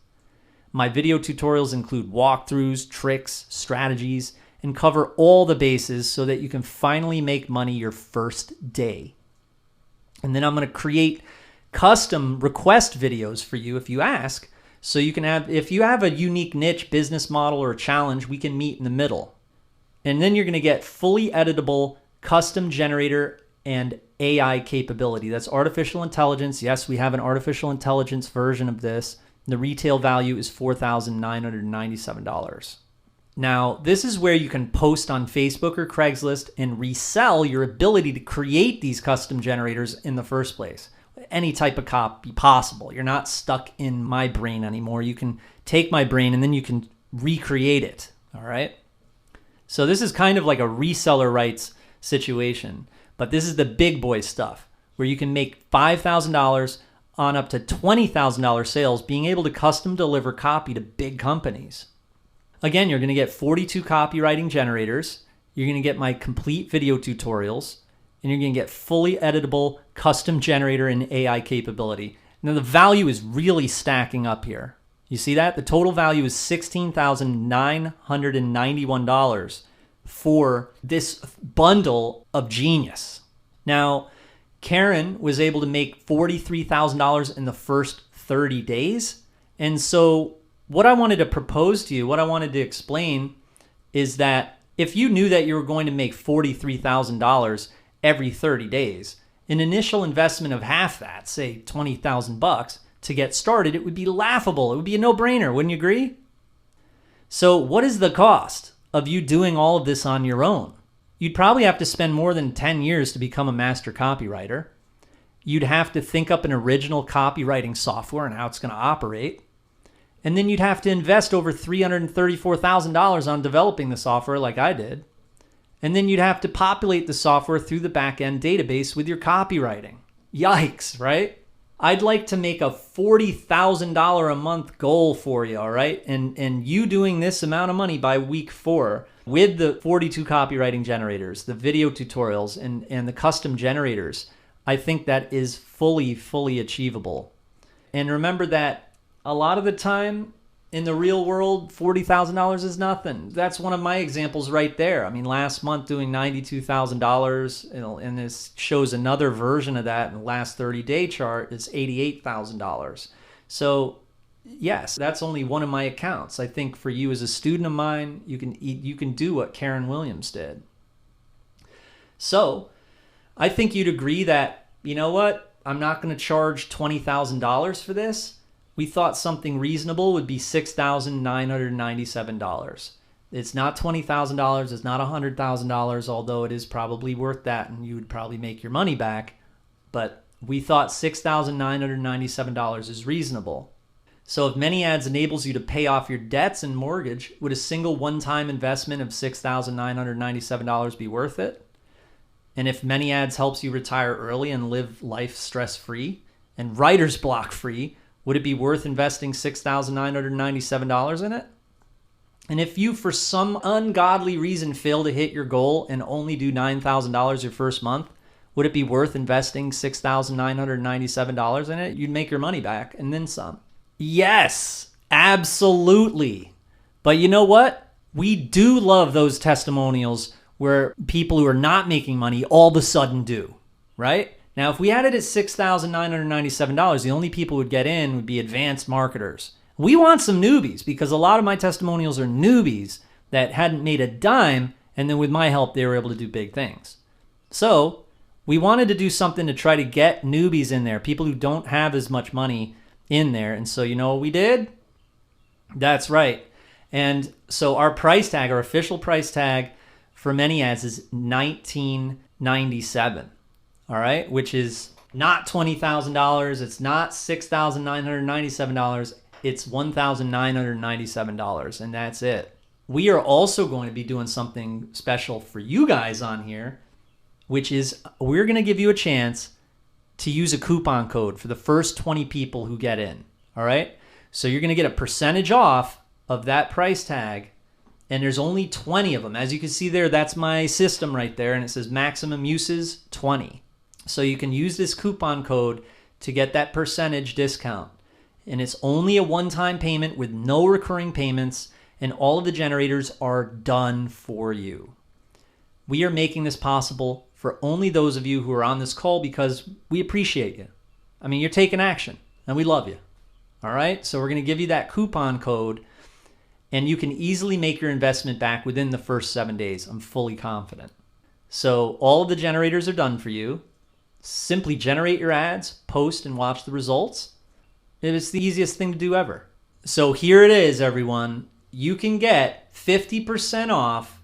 My video tutorials include walkthroughs, tricks, strategies, and cover all the bases so that you can finally make money your first day. And then I'm going to create custom request videos for you if you ask. So you can have, if you have a unique niche, business model, or a challenge, we can meet in the middle. And then you're going to get fully editable custom generator and AI capability. That's artificial intelligence. Yes, we have an artificial intelligence version of this. The retail value is $4,997. Now, this is where you can post on Facebook or Craigslist and resell your ability to create these custom generators in the first place. Any type of copy possible. You're not stuck in my brain anymore. You can take my brain and then you can recreate it. All right? So this is kind of like a reseller rights situation. But this is the big boy stuff where you can make $5,000 on up to $20,000 sales being able to custom deliver copy to big companies. Again, you're going to get 42 copywriting generators. You're going to get my complete video tutorials. And you're going to get fully editable custom generator and AI capability. Now the value is really stacking up here. You see that? The total value is $16,991 for this bundle of genius. Now, Karen was able to make $43,000 in the first 30 days. And so what I wanted to propose to you, what I wanted to explain is that if you knew that you were going to make $43,000 every 30 days, an initial investment of half that, say $20,000, to get started, it would be laughable. It would be a no-brainer. Wouldn't you agree? So what is the cost of you doing all of this on your own? You'd probably have to spend more than 10 years to become a master copywriter. You'd have to think up an original copywriting software and how it's going to operate. And then you'd have to invest over $334,000 on developing the software like I did. And then you'd have to populate the software through the back-end database with your copywriting. Yikes, right? I'd like to make a $40,000 a month goal for you, all right? And you doing this amount of money by week 4 with the 42 copywriting generators, the video tutorials, and the custom generators, I think that is fully achievable. And remember that a lot of the time in the real world, $40,000 is nothing. That's one of my examples right there. I mean, last month doing $92,000, and this shows another version of that in the last 30-day chart is $88,000. So yes, that's only one of my accounts. I think for you as a student of mine, you can do what Karen Williams did. So I think you'd agree that, you know what, I'm not going to charge $20,000 for this. We thought something reasonable would be $6,997. It's not $20,000. It's not $100,000, although it is probably worth that and you would probably make your money back. But we thought $6,997 is reasonable. So if ManyAds enables you to pay off your debts and mortgage, would a single one-time investment of $6,997 be worth it? And if ManyAds helps you retire early and live life stress-free and writer's block free, would it be worth investing $6,997 in it? And if you, for some ungodly reason, fail to hit your goal and only do $9,000 your first month, would it be worth investing $6,997 in it? You'd make your money back and then some. Yes, absolutely. But you know what? We do love those testimonials where people who are not making money all of a sudden do, right? Now, if we had it at $6,997, the only people who would get in would be advanced marketers. We want some newbies because a lot of my testimonials are newbies that hadn't made a dime, and then with my help, they were able to do big things. So we wanted to do something to try to get newbies in there, people who don't have as much money in there. And so you know what we did? That's right. And so our price tag, our official price tag for ManyAds is $19.97. All right, which is not $20,000. It's not $6,997. It's $1,997, and that's it. We are also going to be doing something special for you guys on here, which is we're going to give you a chance to use a coupon code for the first 20 people who get in. All right, so you're going to get a percentage off of that price tag, and there's only 20 of them. As you can see there, that's my system right there, and it says maximum uses 20. So you can use this coupon code to get that percentage discount. And it's only a one-time payment with no recurring payments, and all of the generators are done for you. We are making this possible for only those of you who are on this call because we appreciate you. I mean, you're taking action, and we love you. All right? So we're going to give you that coupon code, and you can easily make your investment back within the first 7 days. I'm fully confident. So all of the generators are done for you. Simply generate your ads, post, and watch the results. It's the easiest thing to do ever. So here it is, everyone. You can get 50% off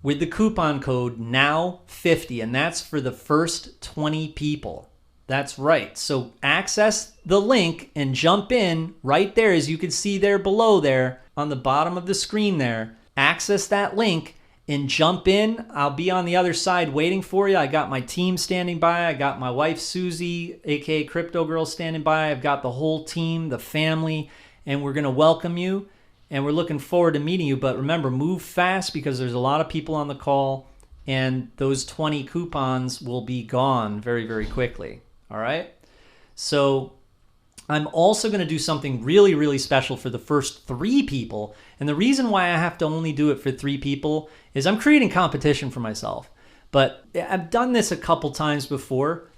with the coupon code NOW50, and that's for the first 20 people. That's right. So access the link and jump in right there, as you can see there below there on the bottom of the screen there. Access that link and jump in. I'll be on the other side waiting for you. I got my team standing by. I got my wife, Susie, aka Crypto Girl, standing by. I've got the whole team, the family, and we're going to welcome you. And we're looking forward to meeting you. But remember, move fast because there's a lot of people on the call, and those 20 coupons will be gone very, very quickly. All right? So I'm also going to do something really, really special for the first 3 people. And the reason why I have to only do it for 3 people is I'm creating competition for myself. But I've done this a couple times before,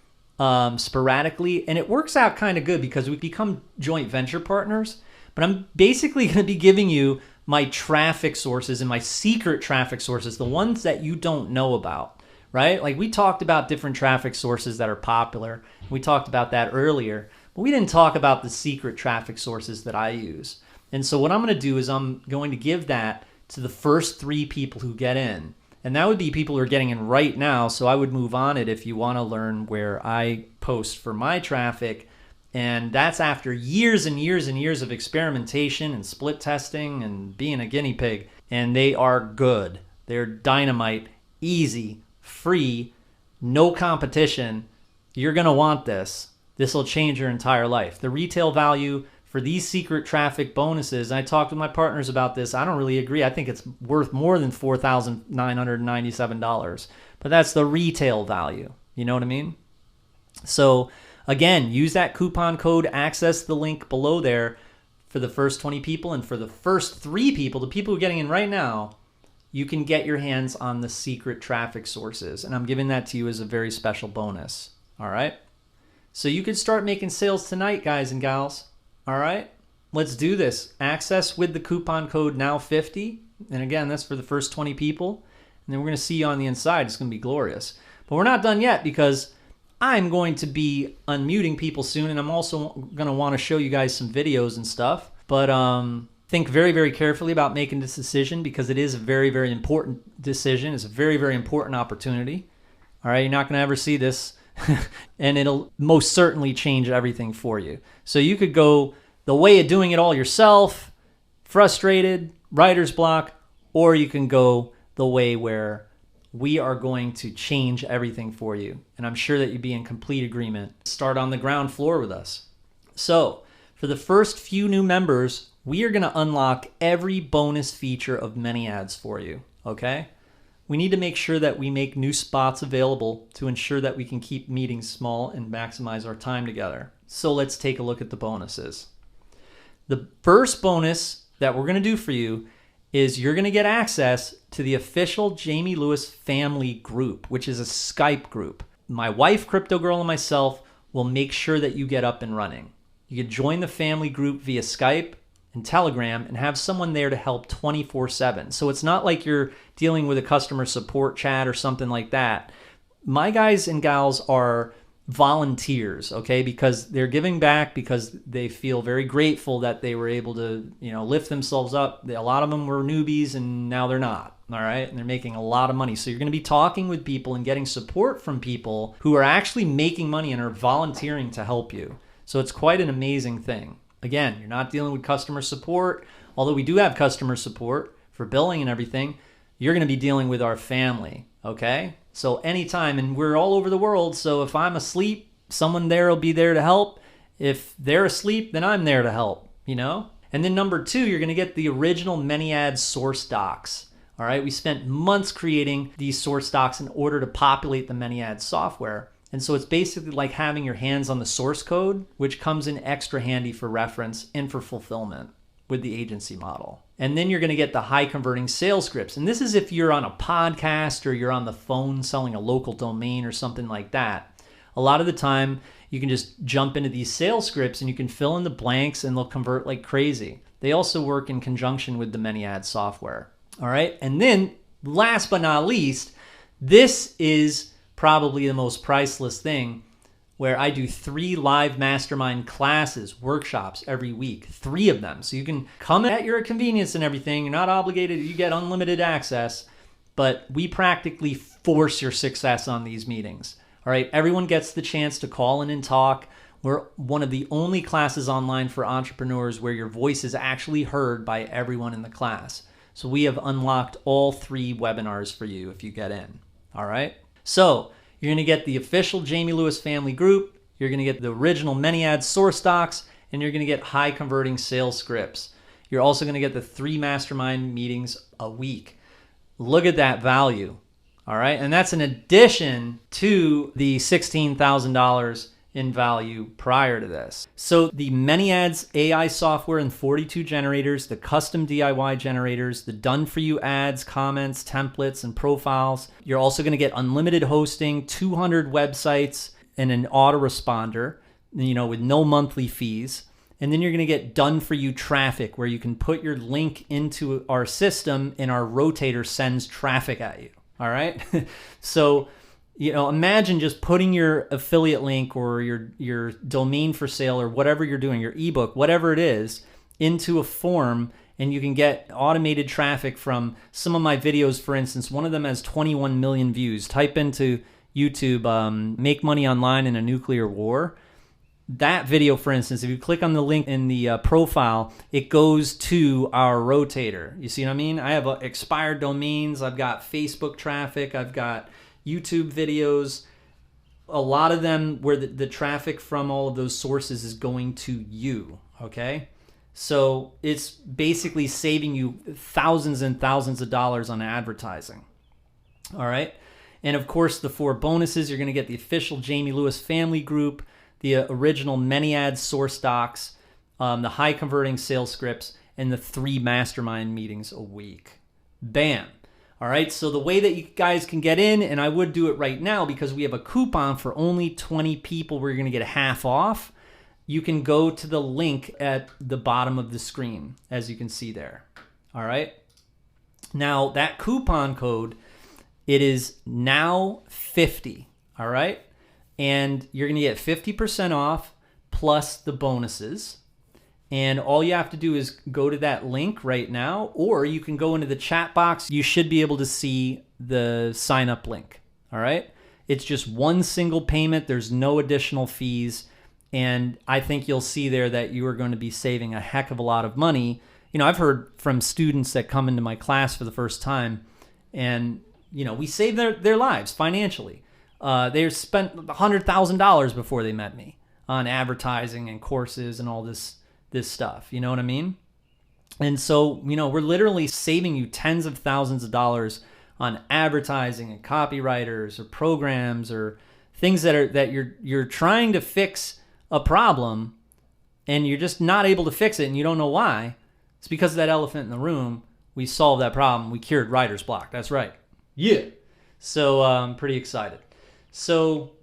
sporadically, and it works out kind of good because we've become joint venture partners. But I'm basically going to be giving you my traffic sources and my secret traffic sources, the ones that you don't know about, right? Like we talked about different traffic sources that are popular. We talked about that earlier. But we didn't talk about the secret traffic sources that I use. And so what I'm going to do is I'm going to give that to the first 3 people who get in. And that would be people who are getting in right now. So I would move on it if you want to learn where I post for my traffic. And that's after years and years and years of experimentation and split testing and being a guinea pig. And they are good. They're dynamite, easy, free, no competition. You're going to want this. This will change your entire life. The retail value for these secret traffic bonuses, and I talked with my partners about this, I don't really agree. I think it's worth more than $4,997. But that's the retail value. You know what I mean? So again, use that coupon code, access the link below there for the first 20 people. And for the first 3 people, the people who are getting in right now, you can get your hands on the secret traffic sources. And I'm giving that to you as a very special bonus. All right? So you can start making sales tonight, guys and gals. All right? Let's do this. Access with the coupon code NOW50. And again, that's for the first 20 people. And then we're going to see you on the inside. It's going to be glorious. But we're not done yet because I'm going to be unmuting people soon. And I'm also going to want to show you guys some videos and stuff. But think very, very carefully about making this decision because it is a very, very important decision. It's a very, very important opportunity. All right? You're not going to ever see this. And it'll most certainly change everything for you. So you could go the way of doing it all yourself, frustrated, writer's block, or you can go the way where we are going to change everything for you. And I'm sure that you'd be in complete agreement. Start on the ground floor with us. So for the first few new members, we are going to unlock every bonus feature of ManyAds for you, okay? We need to make sure that we make new spots available to ensure that we can keep meetings small and maximize our time together. So let's take a look at the bonuses. The first bonus that we're going to do for you is you're going to get access to the official Jamie Lewis family group, which is a Skype group. My wife, Crypto Girl, and myself will make sure that you get up and running. You can join the family group via Skype and Telegram and have someone there to help 24/7. So it's not like you're dealing with a customer support chat or something like that. My guys and gals are volunteers, okay, because they're giving back because they feel very grateful that they were able to, lift themselves up. A lot of them were newbies and now they're not, all right? And they're making a lot of money. So you're going to be talking with people and getting support from people who are actually making money and are volunteering to help you. So it's quite an amazing thing. Again, you're not dealing with customer support, although we do have customer support for billing and everything. You're going to be dealing with our family, okay? So anytime, and we're all over the world, so if I'm asleep, someone there will be there to help. If they're asleep, then I'm there to help, And then number 2, you're going to get the original ManyAds source docs. All right, we spent months creating these source docs in order to populate the ManyAds software. And so it's basically like having your hands on the source code, which comes in extra handy for reference and for fulfillment with the agency model. And then you're going to get the high converting sales scripts. And this is if you're on a podcast or you're on the phone selling a local domain or something like that. A lot of the time you can just jump into these sales scripts and you can fill in the blanks and they'll convert like crazy. They also work in conjunction with the ManyAds software. All right. And then last but not least, this is probably the most priceless thing, where I do 3 live mastermind classes, workshops every week, 3 of them. So you can come at your convenience and everything. You're not obligated. You get unlimited access, but we practically force your success on these meetings. All right. Everyone gets the chance to call in and talk. We're one of the only classes online for entrepreneurs where your voice is actually heard by everyone in the class. So we have unlocked all 3 webinars for you if you get in. All right. So you're going to get the official Jamie Lewis family group, you're going to get the original ManyAds source docs, and you're going to get high converting sales scripts. You're also going to get the 3 mastermind meetings a week. Look at that value. All right. And that's in addition to the $16,000 in value prior to this. So the ManyAds AI software and 42 generators, the custom DIY generators, the done-for-you ads, comments, templates, and profiles. You're also going to get unlimited hosting, 200 websites, and an autoresponder, with no monthly fees. And then you're going to get done-for-you traffic where you can put your link into our system and our rotator sends traffic at you. All right? So Imagine just putting your affiliate link or your domain for sale or whatever you're doing, your ebook, whatever it is, into a form, and you can get automated traffic from some of my videos. For instance, one of them has 21 million views. Type into YouTube, Make Money Online in a Nuclear War. That video, for instance, if you click on the link in the profile, it goes to our rotator. You see what I mean? I have expired domains. I've got Facebook traffic. I've got YouTube videos. A lot of them where the traffic from all of those sources is going to you, okay? So it's basically saving you thousands and thousands of dollars on advertising, all right? And of course, the 4 bonuses, you're going to get the official Jamie Lewis family group, the original ManyAds source docs, the high converting sales scripts, and the 3 mastermind meetings a week. Bam. All right, so the way that you guys can get in, and I would do it right now because we have a coupon for only 20 people where you're going to get half off. You can go to the link at the bottom of the screen, as you can see there. All right. Now, that coupon code, it is now 50. All right. And you're going to get 50% off plus the bonuses. And all you have to do is go to that link right now, or you can go into the chat box. You should be able to see the sign up link. All right. It's just one single payment. There's no additional fees. And I think you'll see there that you are going to be saving a heck of a lot of money. I've heard from students that come into my class for the first time, and, we save their lives financially. They spent $100,000 before they met me on advertising and courses and all this stuff. You know what I mean? And so, we're literally saving you tens of thousands of dollars on advertising and copywriters or programs or things that you're trying to fix a problem and you're just not able to fix it and you don't know why. It's because of that elephant in the room. We solved that problem. We cured writer's block. That's right. Yeah. So I'm pretty excited. So,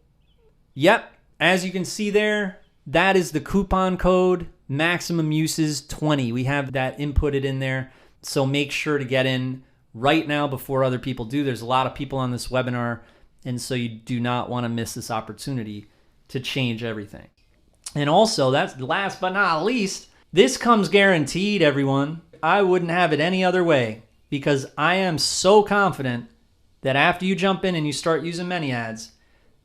yep, as you can see there, that is the coupon code, Maximum Uses 20. We have that inputted in there. So make sure to get in right now before other people do. There's a lot of people on this webinar, and so you do not want to miss this opportunity to change everything. And also, that's last but not least, this comes guaranteed, everyone. I wouldn't have it any other way because I am so confident that after you jump in and you start using ManyAds,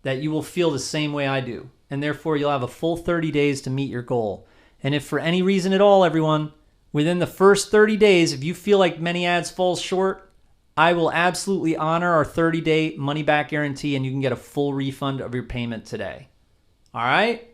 that you will feel the same way I do. And therefore, you'll have a full 30 days to meet your goal. And if for any reason at all, everyone, within the first 30 days, if you feel like ManyAds falls short, I will absolutely honor our 30-day money-back guarantee and you can get a full refund of your payment today. All right?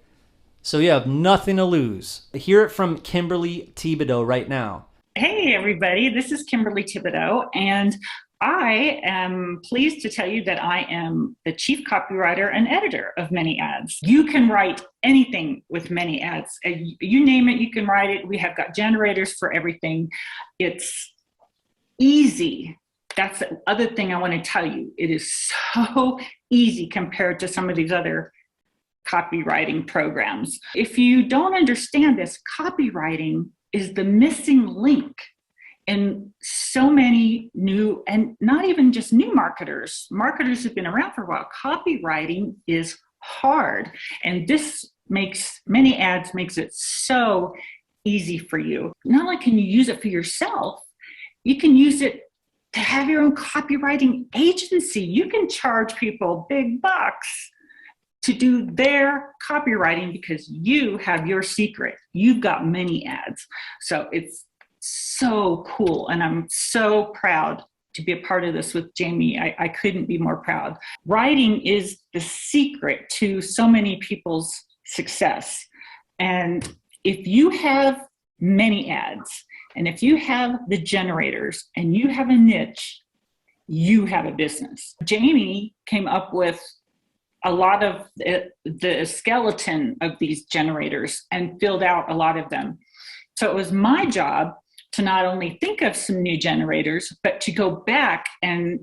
So you have nothing to lose. Hear it from Kimberly Thibodeau right now. Hey, everybody. This is Kimberly Thibodeau, and I am pleased to tell you that I am the chief copywriter and editor of ManyAds. You can write anything with ManyAds. You name it, you can write it. We have got generators for everything. It's easy. That's the other thing I want to tell you. It is so easy compared to some of these other copywriting programs. If you don't understand this, copywriting is the missing link in so many new, and not even just new marketers who've been around for a while. Copywriting is hard, and this ManyAds makes it so easy for you. Not only can you use it for yourself, you can use it to have your own copywriting agency. You can charge people big bucks to do their copywriting because you have your secret. You've got ManyAds. So it's so cool. And I'm so proud to be a part of this with Jamie. I couldn't be more proud. Writing is the secret to so many people's success. And if you have ManyAds, and if you have the generators and you have a niche, you have a business. Jamie came up with a lot of the skeleton of these generators and filled out a lot of them. So it was my job to not only think of some new generators, but to go back and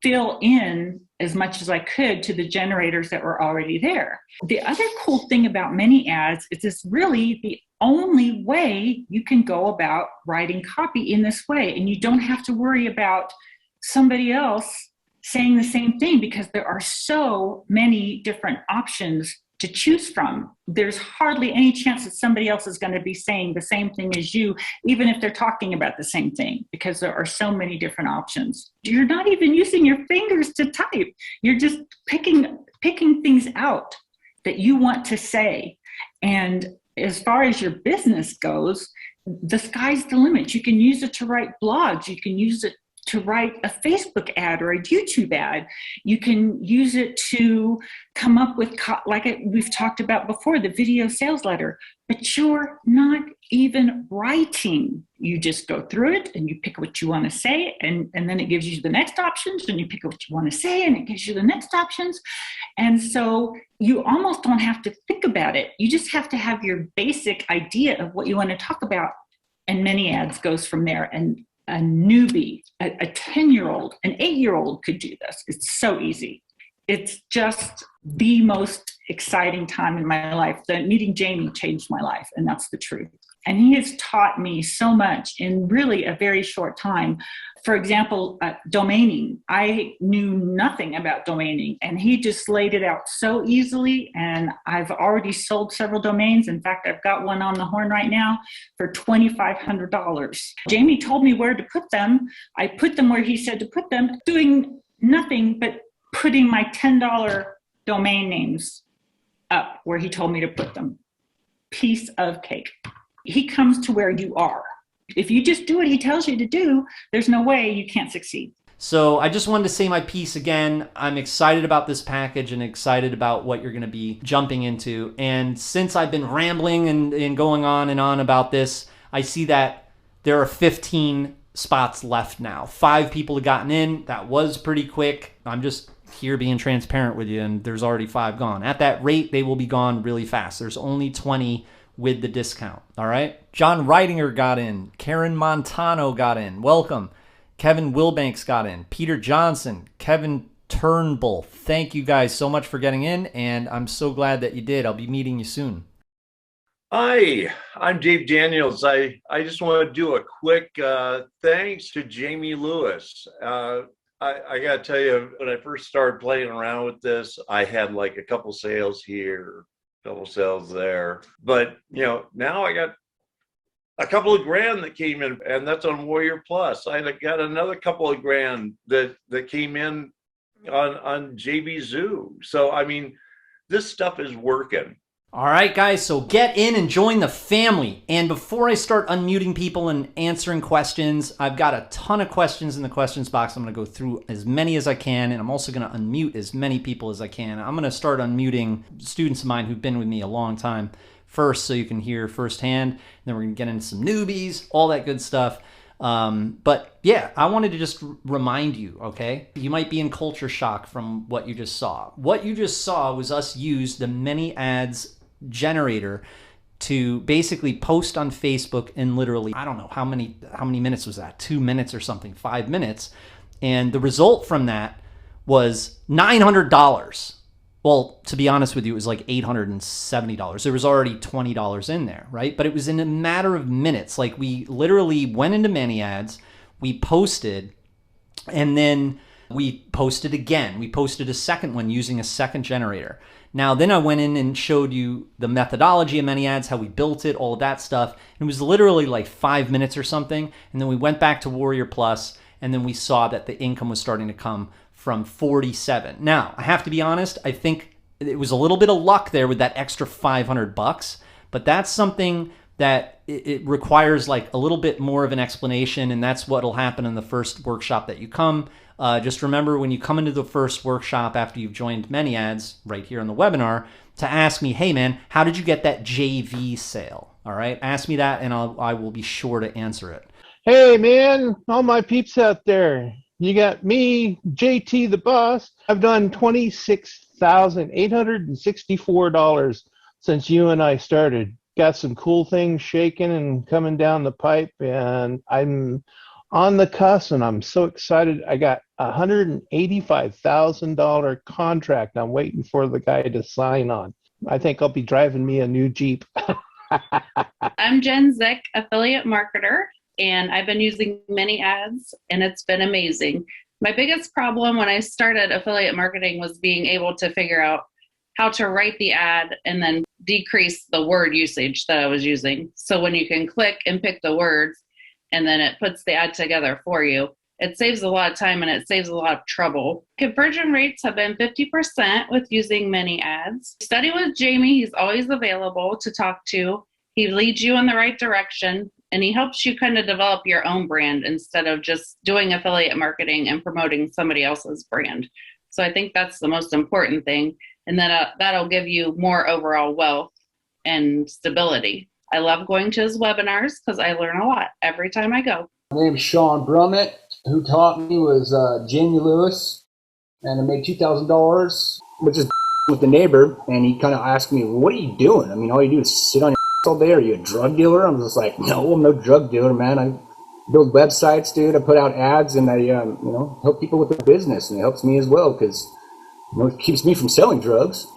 fill in as much as I could to the generators that were already there. The other cool thing about ManyAds is it's really the only way you can go about writing copy in this way. And you don't have to worry about somebody else saying the same thing because there are so many different options to choose from. There's hardly any chance that somebody else is going to be saying the same thing as you, even if they're talking about the same thing, because there are so many different options. You're not even using your fingers to type. You're just picking things out that you want to say. And as far as your business goes, the sky's the limit. You can use it to write blogs. You can use it to write a Facebook ad or a YouTube ad. You can use it to come up with, we've talked about before, the video sales letter, but you're not even writing. You just go through it and you pick what you want to say, and then it gives you the next options, and you pick what you want to say, and it gives you the next options. And so you almost don't have to think about it. You just have to have your basic idea of what you want to talk about, and Many Ads goes from there. And a newbie, a 10-year-old, an 8-year-old could do this. It's so easy. It's just the most exciting time in my life. Meeting Jamie changed my life, and that's the truth. And he has taught me so much in really a very short time. For example, domaining. I knew nothing about domaining, and he just laid it out so easily. And I've already sold several domains. In fact, I've got one on the horn right now for $2,500. Jamie told me where to put them. I put them where he said to put them, doing nothing but putting my $10 domain names up where he told me to put them. Piece of cake. He comes to where you are. If you just do what he tells you to do, there's no way you can't succeed. So I just wanted to say my piece again. I'm excited about this package and excited about what you're going to be jumping into. And since I've been rambling and going on and on about this, I see that there are 15 spots left now. 5 people have gotten in. That was pretty quick. I'm just here being transparent with you, and there's already 5 gone. At that rate, they will be gone really fast. There's only 20 with the discount. All right. John Reidinger got in. Karen Montano got in. Welcome. Kevin Wilbanks got in. Peter Johnson. Kevin Turnbull. Thank you guys so much for getting in, and I'm so glad that you did. I'll be meeting you soon. Hi, I'm Dave Daniels. I just want to do a quick thanks to Jamie Lewis. I got to tell you, when I first started playing around with this, I had like a couple sales here, couple sales there, but now I got a couple of grand that came in, and that's on Warrior Plus. I got another couple of grand that came in on JB Zoo. So I mean, this stuff is working. All right, guys, so get in and join the family. And before I start unmuting people and answering questions, I've got a ton of questions in the questions box. I'm going to go through as many as I can, and I'm also going to unmute as many people as I can. I'm going to start unmuting students of mine who've been with me a long time first, so you can hear firsthand. And then we're going to get into some newbies, all that good stuff. But yeah, I wanted to just remind you, okay? You might be in culture shock from what you just saw. What you just saw was us use the Many Ads generator to basically post on Facebook in literally, I don't know, how many minutes was that? 2 minutes or something, 5 minutes. And the result from that was $900. Well, to be honest with you, it was like $870. There was already $20 in there, right? But it was in a matter of minutes. Like, we literally went into Many Ads, we posted, and then we posted again. We posted a second one using a second generator. Now, then I went in and showed you the methodology of Many Ads, how we built it, all of that stuff. It was literally like 5 minutes or something. And then we went back to Warrior Plus, and then we saw that the income was starting to come from 47. Now, I have to be honest, I think it was a little bit of luck there with that extra $500, but that's something that it requires like a little bit more of an explanation, and that's what'll happen in the first workshop that you come. Just remember, when you come into the first workshop after you've joined Many Ads right here on the webinar, to ask me, hey man, how did you get that JV sale? All right, ask me that, and I will be sure to answer it. Hey man, all my peeps out there. You got me, JT the boss. I've done $26,864 since you and I started. Got some cool things shaking and coming down the pipe, and I'm on the cusp, and I'm so excited. I got a $185,000 contract I'm waiting for the guy to sign on. I think I'll be driving me a new Jeep. I'm Jen Zick, affiliate marketer, and I've been using Many Ads, and it's been amazing. My biggest problem when I started affiliate marketing was being able to figure out how to write the ad and then decrease the word usage that I was using. So when you can click and pick the words and then it puts the ad together for you, it saves a lot of time and it saves a lot of trouble. Conversion rates have been 50% with using many ads. Study with Jamie. He's always available to talk to. He leads you in the right direction and he helps you kind of develop your own brand instead of just doing affiliate marketing and promoting somebody else's brand. So I think that's the most important thing. And then that'll give you more overall wealth and stability. I love going to his webinars because I learn a lot every time I go. My name is Sean Brummett. Who taught me was Jamie Lewis, and I made $2,000, which is with the neighbor, and he kind of asked me, what are you doing? I mean, all you do is sit on your all day. Are you a drug dealer? I'm just like, no, I'm no drug dealer, man. I build websites, dude. I put out ads, and I help people with their business, and it helps me as well because it keeps me from selling drugs.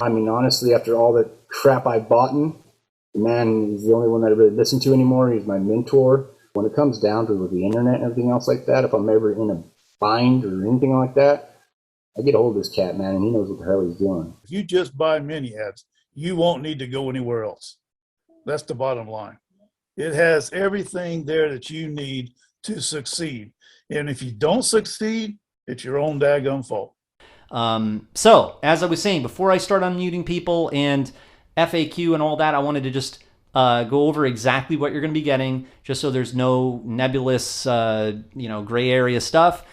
I mean, honestly, after all the crap I've bought, the man is the only one that I really listen to anymore. He's my mentor. When it comes down to it with the internet and everything else like that, if I'm ever in a bind or anything like that, I get a hold of this cat, man, and he knows what the hell he's doing. If you just buy mini ads, you won't need to go anywhere else. That's the bottom line. It has everything there that you need to succeed. And if you don't succeed, it's your own daggone fault. So, as I was saying, before I start unmuting people and FAQ and all that, I wanted to just go over exactly what you're going to be getting, just so there's no nebulous, gray area stuff.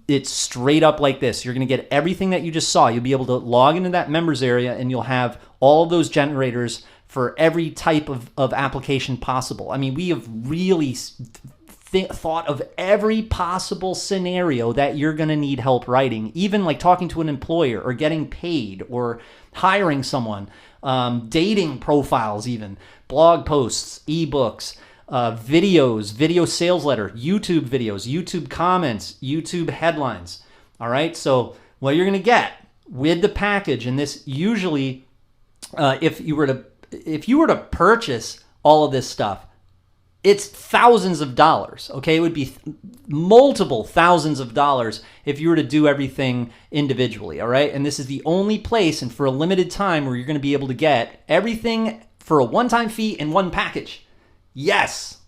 It's straight up like this. You're going to get everything that you just saw. You'll be able to log into that members area, and you'll have all of those generators for every type of application possible. I mean, we have really thought of every possible scenario that you're going to need help writing, even like talking to an employer or getting paid or hiring someone, dating profiles, even blog posts, ebooks, videos, video sales letter, YouTube videos, YouTube comments, YouTube headlines. All right. So what you're going to get with the package, and this usually, if you were to purchase all of this stuff, it's thousands of dollars. Okay. It would be multiple thousands of dollars if you were to do everything individually. All right. And this is the only place and for a limited time where you're going to be able to get everything for a one-time fee in one package. Yes.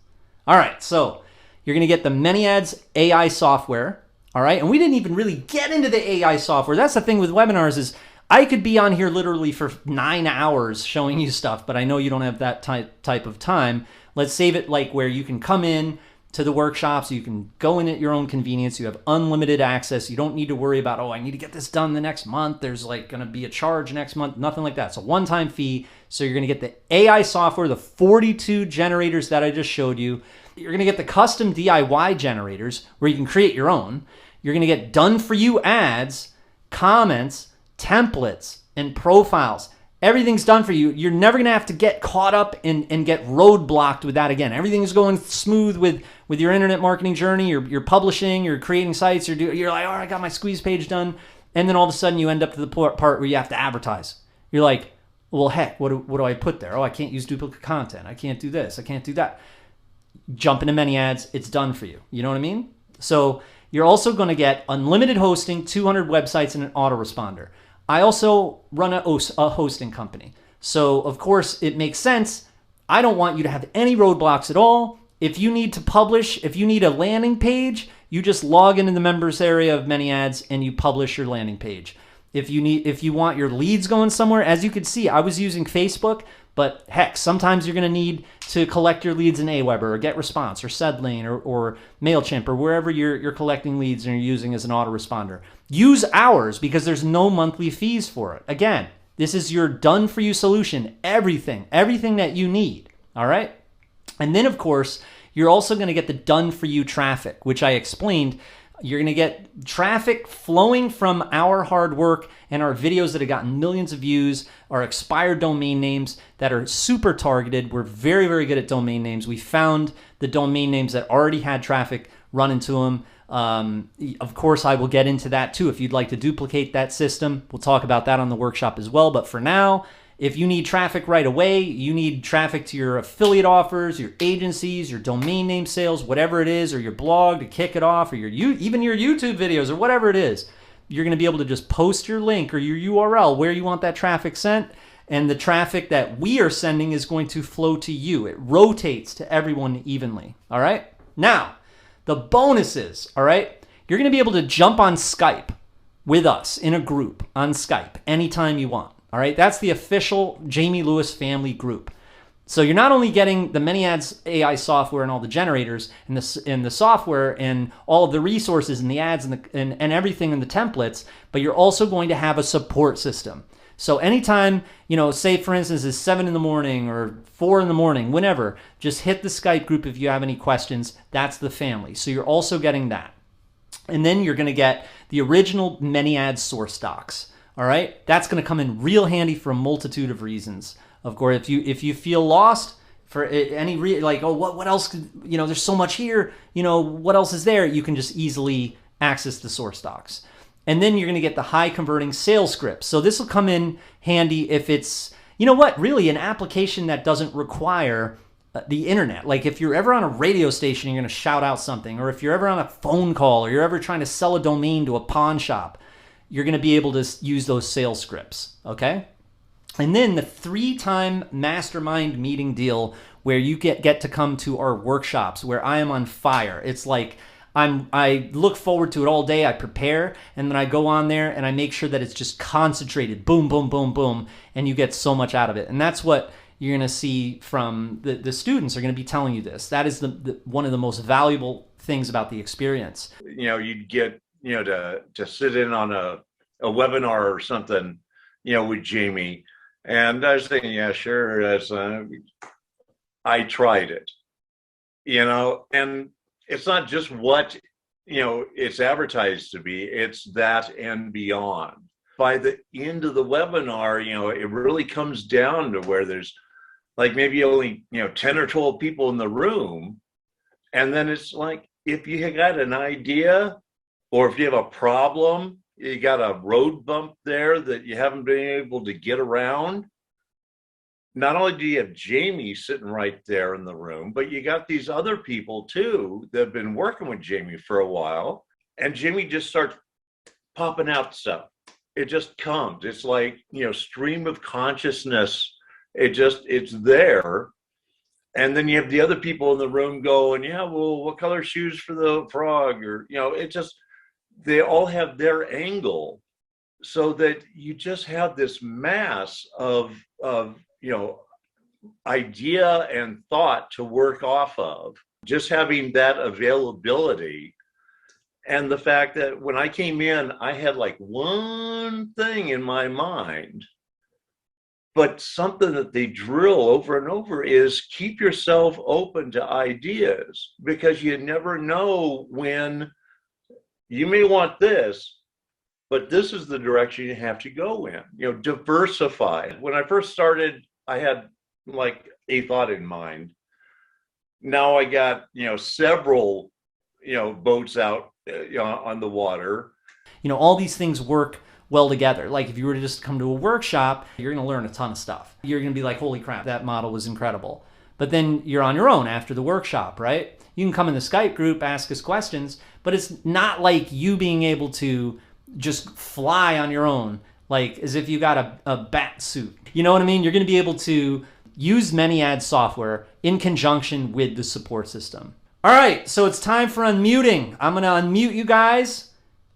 All right. So you're going to get the ManyAds AI software. All right. And we didn't even really get into the AI software. That's the thing with webinars is I could be on here literally for 9 hours showing you stuff, but I know you don't have that type of time. Let's save it like where you can come in to the workshops. You can go in at your own convenience. You have unlimited access. You don't need to worry about, I need to get this done the next month. There's like going to be a charge next month. Nothing like that. It's a one-time fee. So you're going to get the AI software, the 42 generators that I just showed you. You're going to get the custom DIY generators where you can create your own. You're going to get done-for-you ads, comments, templates, and profiles. Everything's done for you. You're never going to have to get caught up and get roadblocked with that again. Everything's going smooth with your internet marketing journey. You're publishing, you're creating sites, you're like, I got my squeeze page done. And then all of a sudden you end up to the part where you have to advertise. You're like, well, heck, what do I put there? I can't use duplicate content. I can't do this. I can't do that. Jump into ManyAds. It's done for you. You know what I mean? So you're also going to get unlimited hosting, 200 websites, and an autoresponder. I also run a hosting company. So, of course, it makes sense. I don't want you to have any roadblocks at all. If you need to publish, if you need a landing page, you just log into the members area of ManyAds and you publish your landing page. If you want your leads going somewhere, as you can see, I was using Facebook, but heck, sometimes you're going to need to collect your leads in Aweber or GetResponse or SendLane or MailChimp or wherever you're collecting leads and you're using as an autoresponder. Use ours because there's no monthly fees for it. Again, this is your done-for-you solution. Everything that you need, all right? And then, of course, you're also going to get the done-for-you traffic, which I explained. You're going to get traffic flowing from our hard work and our videos that have gotten millions of views, our expired domain names that are super targeted. We're very, very good at domain names. We found the domain names that already had traffic, run into them. Of course, I will get into that too. If you'd like to duplicate that system, we'll talk about that on the workshop as well. But for now, If you need traffic right away, you need traffic to your affiliate offers, your agencies, your domain name sales, whatever it is, or your blog to kick it off, or even your YouTube videos or whatever it is, you're going to be able to just post your link or your URL where you want that traffic sent. And the traffic that we are sending is going to flow to you. It rotates to everyone evenly. All right. Now, the bonuses. All right. You're going to be able to jump on Skype with us in a group on Skype anytime you want. All right. That's the official Jamie Lewis family group. So you're not only getting the ManyAds AI software and all the generators and the software and all of the resources and the ads and everything in the templates, but you're also going to have a support system. So anytime, say for instance it's 7 in the morning or 4 in the morning, whenever, just hit the Skype group if you have any questions. That's the family. So you're also getting that. And then you're going to get the original ManyAds source docs. All right. That's going to come in real handy for a multitude of reasons. Of course, if you feel lost for any what else? There's so much here. What else is there? You can just easily access the source docs. And then you're going to get the high converting sales scripts. So this will come in handy if it's, really an application that doesn't require the internet. Like if you're ever on a radio station, you're going to shout out something, or if you're ever on a phone call, or you're ever trying to sell a domain to a pawn shop, you're going to be able to use those sales scripts. Okay. And then the 3-time mastermind meeting deal where you get to come to our workshops where I am on fire. It's like I look forward to it all day. I prepare, and then I go on there and I make sure that it's just concentrated. Boom, boom, boom, boom. And you get so much out of it. And that's what you're going to see from the students are going to be telling you this. That is the one of the most valuable things about the experience. You'd get, to sit in on a webinar or something, with Jamie. And I was thinking, yeah, sure. I tried it, and it's not just what, it's advertised to be, it's that and beyond. By the end of the webinar, it really comes down to where there's like maybe only, 10 or 12 people in the room. And then it's like, if you got an idea or if you have a problem, you got a road bump there that you haven't been able to get around. Not only do you have Jamie sitting right there in the room, but you got these other people too that have been working with Jamie for a while. And Jamie just starts popping out stuff. It just comes. It's like, stream of consciousness. It's there. And then you have the other people in the room going, yeah, well, what color shoes for the frog? Or, they all have their angle, so that you just have this mass of idea and thought to work off of. Just having that availability, and the fact that when I came in, I had like one thing in my mind, but something that they drill over and over is keep yourself open to ideas, because you never know when you may want this, but this is the direction you have to go in. Diversify. When I first started, I had like a thought in mind. Now I got, several, boats out on the water. All these things work well together. Like if you were to just come to a workshop, you're going to learn a ton of stuff. You're going to be like, holy crap, that model was incredible. But then you're on your own after the workshop, right? You can come in the Skype group, ask us questions, but it's not like you being able to just fly on your own, like as if you got a bat suit. You know what I mean? You're going to be able to use ManyAds software in conjunction with the support system. All right, so it's time for unmuting. I'm going to unmute you guys.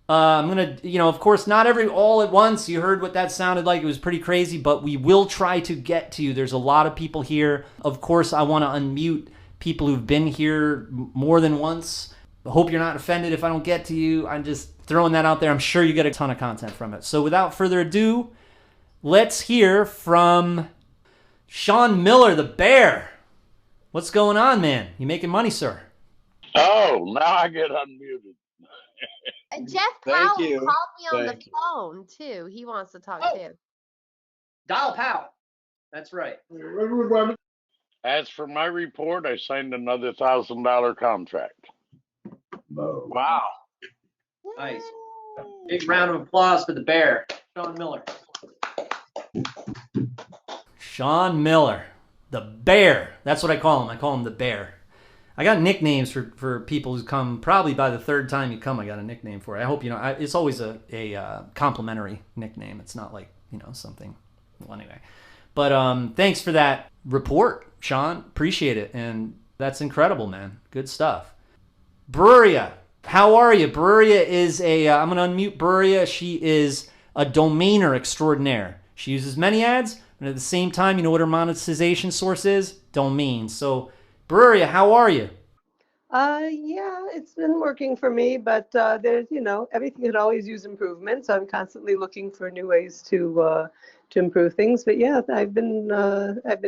I'm going to, of course, not all at once. You heard what that sounded like. It was pretty crazy, but we will try to get to you. There's a lot of people here. Of course, I want to unmute people who've been here more than once. I hope you're not offended if I don't get to you. I'm just throwing that out there. I'm sure you get a ton of content from it. So without further ado, let's hear from Sean Miller, the bear. What's going on, man? You making money, sir? Oh, now I get unmuted. Jeff Powell called me on the phone too. He wants to talk too. Dial Powell. That's right. As for my report, I signed another $1,000 contract. Wow. Nice. Big round of applause for the bear, Sean Miller. Sean Miller, the Bear. That's what I call him. I call him the Bear. I got nicknames for people who come. Probably by the third time you come, I got a nickname for it. I hope you know. It's always a complimentary nickname. It's not like, something. Well, anyway. But thanks for that report, Sean. Appreciate it. And that's incredible, man. Good stuff. Bruria, how are you? Bruria is I'm going to unmute Bruria. She is a domainer extraordinaire. She uses many ads, and at the same time, you know what her monetization source is? Domains. So, Bruria, how are you? Yeah, it's been working for me, but there's, everything could always use improvement. So I'm constantly looking for new ways to improve things. But yeah, I've been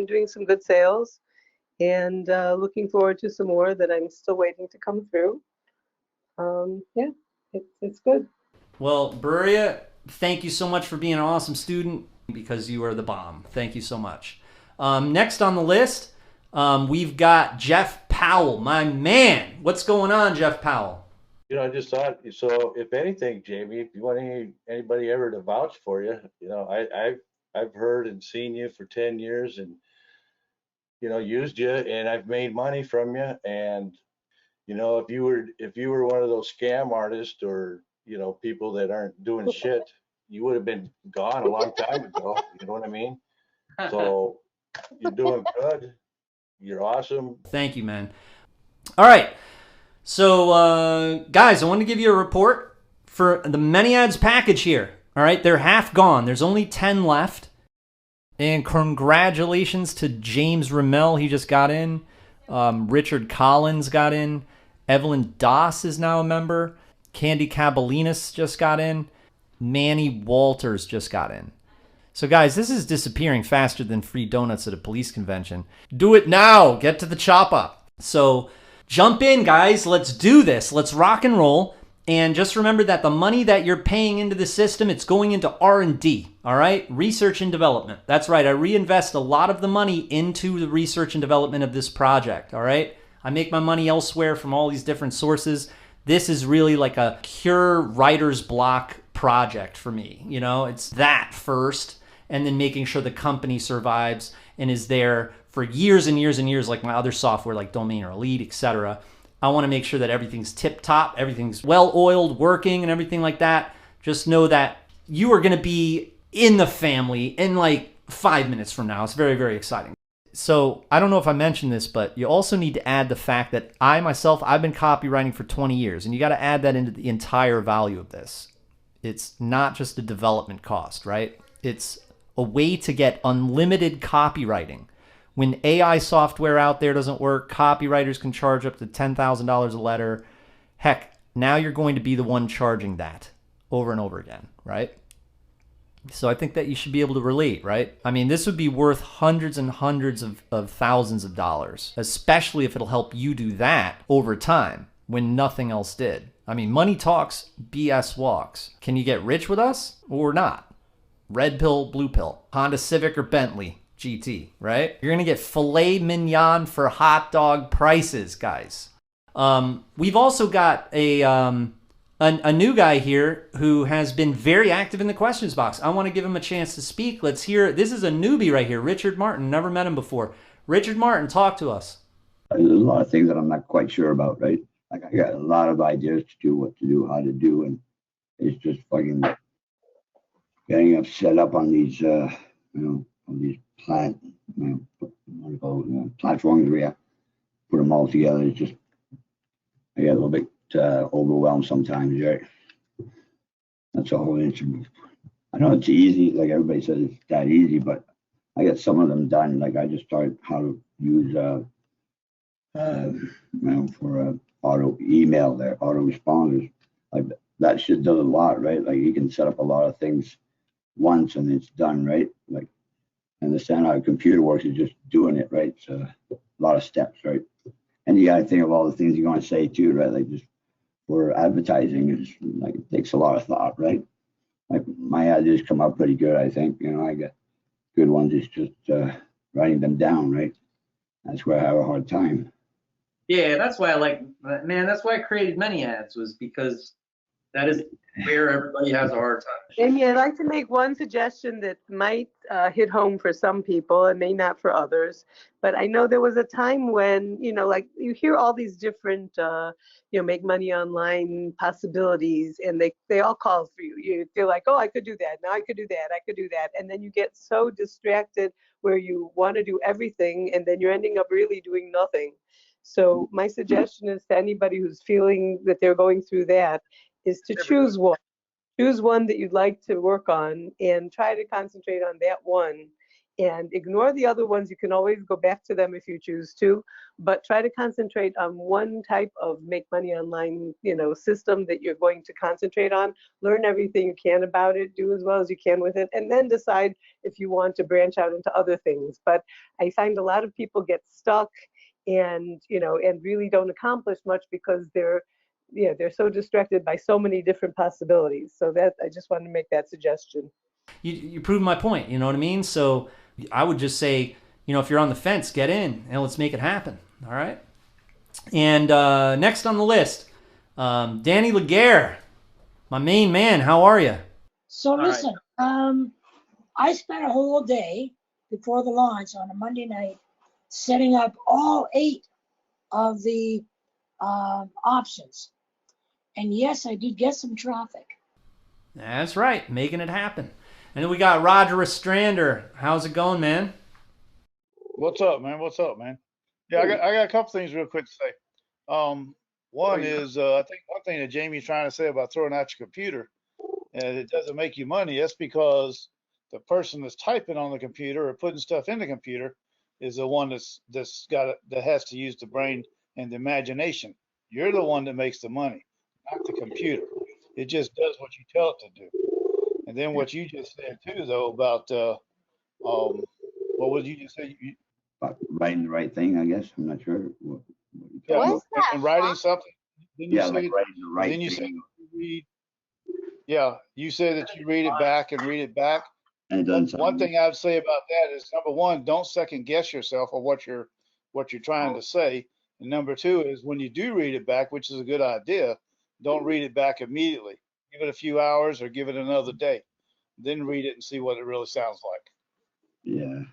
doing some good sales, and looking forward to some more that I'm still waiting to come through. Yeah, it's good. Well, Bruria, thank you so much for being an awesome student, because you are the bomb. Thank you so much. Next on the list, we've got Jeff Powell, my man. What's going on, Jeff Powell? I just thought, so if anything, Jamie, if you want anybody ever to vouch for you, I've heard and seen you for 10 years and, used you, and I've made money from you. And, if you were one of those scam artists or, people that aren't doing shit, you would have been gone a long time ago. You know what I mean? So you're doing good. You're awesome. Thank you, man. All right. So, guys, I want to give you a report for the Many Ads package here. All right. They're half gone. There's only 10 left. And congratulations to James Ramel. He just got in. Richard Collins got in. Evelyn Doss is now a member. Candy Cabalinas just got in. Manny Walters just got in. So guys, this is disappearing faster than free donuts at a police convention. Do it now. Get to the chopper. So jump in, guys. Let's do this. Let's rock and roll. And just remember that the money that you're paying into the system, it's going into R&D, all right? Research and development. That's right. I reinvest a lot of the money into the research and development of this project, all right? I make my money elsewhere from all these different sources. This is really like a pure writer's block project for me. It's that first, and then making sure the company survives and is there for years and years and years, like my other software like Domain or Elite, etc. I want to make sure that everything's tip-top, everything's well-oiled, working, and everything like that. Just know that you are going to be in the family in like 5 minutes from now. It's very, very exciting. So I don't know if I mentioned this, but you also need to add the fact that I've been copywriting for 20 years, and you got to add that into the entire value of this. It's not just a development cost, right? It's a way to get unlimited copywriting. When AI software out there doesn't work, copywriters can charge up to $10,000 a letter. Heck, now you're going to be the one charging that over and over again, right? So I think that you should be able to relate, right? I mean, this would be worth hundreds and hundreds of thousands of dollars, especially if it'll help you do that over time when nothing else did. I mean, money talks, BS walks. Can you get rich with us or not? Red pill, blue pill, Honda Civic or Bentley GT, right? You're going to get filet mignon for hot dog prices, guys. We've also got a new guy here who has been very active in the questions box. I want to give him a chance to speak. Let's hear. This is a newbie right here, Richard Martin. Never met him before. Richard Martin, talk to us. There's a lot of things that I'm not quite sure about, right? Like I got a lot of ideas to do, what to do, how to do, and it's just fucking getting up set up on these, on these platforms where you put them all together. It's just, I get a little bit overwhelmed sometimes, right? That's all. I know it's easy, like everybody says it's that easy, but I get some of them done. Like I just started how to use for auto email there, auto responders. Like that shit does a lot, right? Like you can set up a lot of things once and it's done, right? Like understand how a computer works is just doing it, right? So a lot of steps, right? And you got to think of all the things you're going to say too, right? Like just for advertising, it's like it takes a lot of thought, right? Like my ideas come out pretty good, I think. I got good ones. It's just writing them down, right? That's where I have a hard time. Yeah, that's why that's why I created Many Ads, was because That is where everybody has a hard time. Amy, I'd like to make one suggestion that might hit home for some people and may not for others. But I know there was a time when, like you hear all these different, make money online possibilities, and they all call for you. They're like, oh, I could do that. Now I could do that. I could do that. And then you get so distracted where you want to do everything, and then you're ending up really doing nothing. So my suggestion is to anybody who's feeling that they're going through that is to choose one. Choose one that you'd like to work on and try to concentrate on that one and ignore the other ones. You can always go back to them if you choose to, but try to concentrate on one type of make money online, system that you're going to concentrate on. Learn everything you can about it, do as well as you can with it, and then decide if you want to branch out into other things. But I find a lot of people get stuck and really don't accomplish much because they're so distracted by so many different possibilities. So that I just wanted to make that suggestion. You proved my point, you know what I mean? So I would just say, if you're on the fence, get in and let's make it happen. All right. And next on the list, Danny Laguerre, my main man. How are you? So listen, I spent a whole day before the launch on a Monday night setting up all 8 of the options. And yes, I did get some traffic. That's right, making it happen. And then we got Roger Ostrander. How's it going, man? What's up, man? Yeah, I got a couple things real quick to say. One is I think one thing that Jamie's trying to say about throwing out your computer and it doesn't make you money. That's because the person that's typing on the computer or putting stuff in the computer is the one that has to use the brain and the imagination. You're the one that makes the money, not the computer. It just does what you tell it to do. And then what you just said too, though, about what was you just say? Writing the right thing, I guess. I'm not sure. And writing something. Yeah, like writing the right then you thing. You said that you read it back and read it back. And it doesn't sound One thing I would say about that is, number one, don't second guess yourself or what you're trying to say. And number two is when you do read it back, which is a good idea, don't read it back immediately. Give it a few hours or give it another day. Then read it and see what it really sounds like. Yeah.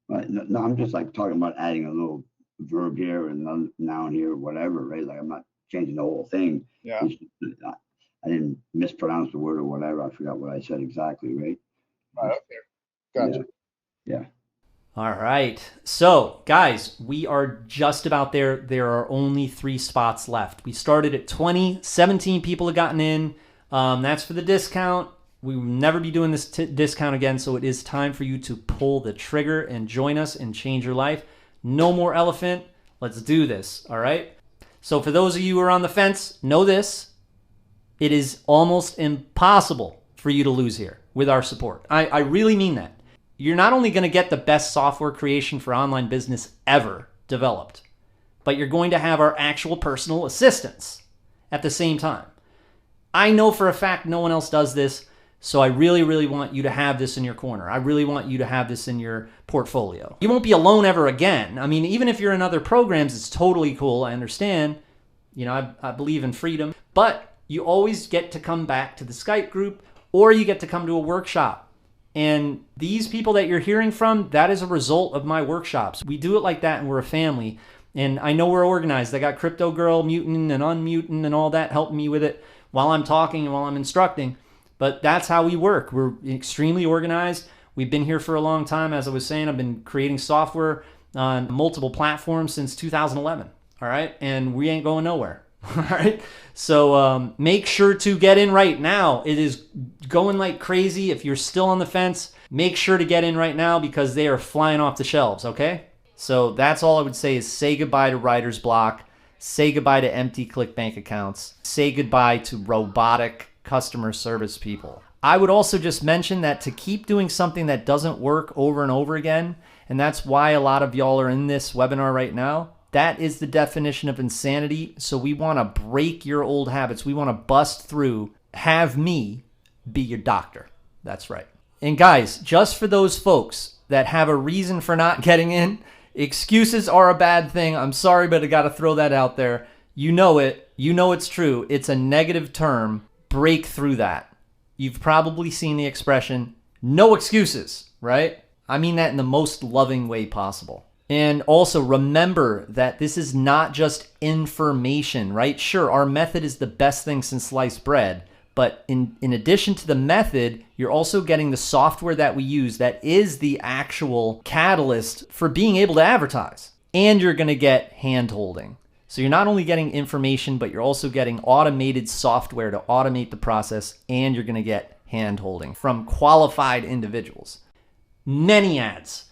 Right. No, I'm just like talking about adding a little verb here and another noun here or whatever, right? Like I'm not changing the whole thing. Yeah. I didn't mispronounce the word or whatever. I forgot what I said exactly, right? Right, okay. Gotcha. Yeah. All right. So, guys, we are just about there. There are only 3 spots left. We started at 20. 17 people have gotten in. That's for the discount. We will never be doing this discount again, so it is time for you to pull the trigger and join us and change your life. No more elephant. Let's do this, all right? So for those of you who are on the fence, know this. It is almost impossible for you to lose here with our support. I really mean that. You're not only going to get the best software creation for online business ever developed, but you're going to have our actual personal assistants at the same time. I know for a fact no one else does this, so I really, really want you to have this in your corner. I really want you to have this in your portfolio. You won't be alone ever again. I mean, even if you're in other programs, it's totally cool. I understand. I believe in freedom. But you always get to come back to the Skype group or you get to come to a workshop. And these people that you're hearing from, that is a result of my workshops. We do it like that and we're a family. And I know we're organized. I got Crypto Girl muting and unmuting and all that helping me with it while I'm talking and while I'm instructing. But that's how we work. We're extremely organized. We've been here for a long time. As I was saying, I've been creating software on multiple platforms since 2011. All right. And we ain't going nowhere. All right. So make sure to get in right now. It is going like crazy. If you're still on the fence, make sure to get in right now because they are flying off the shelves. Okay. So that's all I would say is say goodbye to writer's block. Say goodbye to empty ClickBank accounts. Say goodbye to robotic customer service people. I would also just mention that to keep doing something that doesn't work over and over again, and that's why a lot of y'all are in this webinar right now, that is the definition of insanity. So we want to break your old habits. We want to bust through. Have me be your doctor. That's right. And guys, just for those folks that have a reason for not getting in, excuses are a bad thing. I'm sorry, but I got to throw that out there. You know it. You know it's true. It's a negative term. break through that. You've probably seen the expression, no excuses, right? I mean that in the most loving way possible. And also remember that this is not just information, right? Sure, our method is the best thing since sliced bread, but in addition to the method, you're also getting the software that we use that is the actual catalyst for being able to advertise. And you're going to get hand-holding. So you're not only getting information, but you're also getting automated software to automate the process, and you're going to get hand-holding from qualified individuals. ManyAds,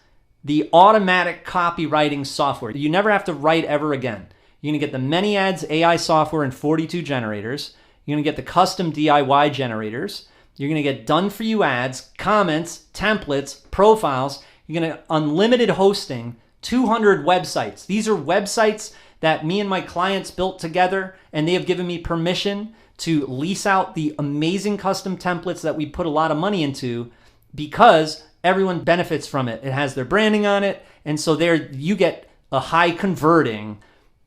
the automatic copywriting software. You never have to write ever again. You're going to get the ManyAds AI software in 42 generators. You're going to get the custom DIY generators. You're going to get done-for-you ads, comments, templates, profiles. You're going to unlimited hosting, 200 websites. These are websites that me and my clients built together, and they have given me permission to lease out the amazing custom templates that we put a lot of money into because everyone benefits from it. It has their branding on it, and so there you get a high converting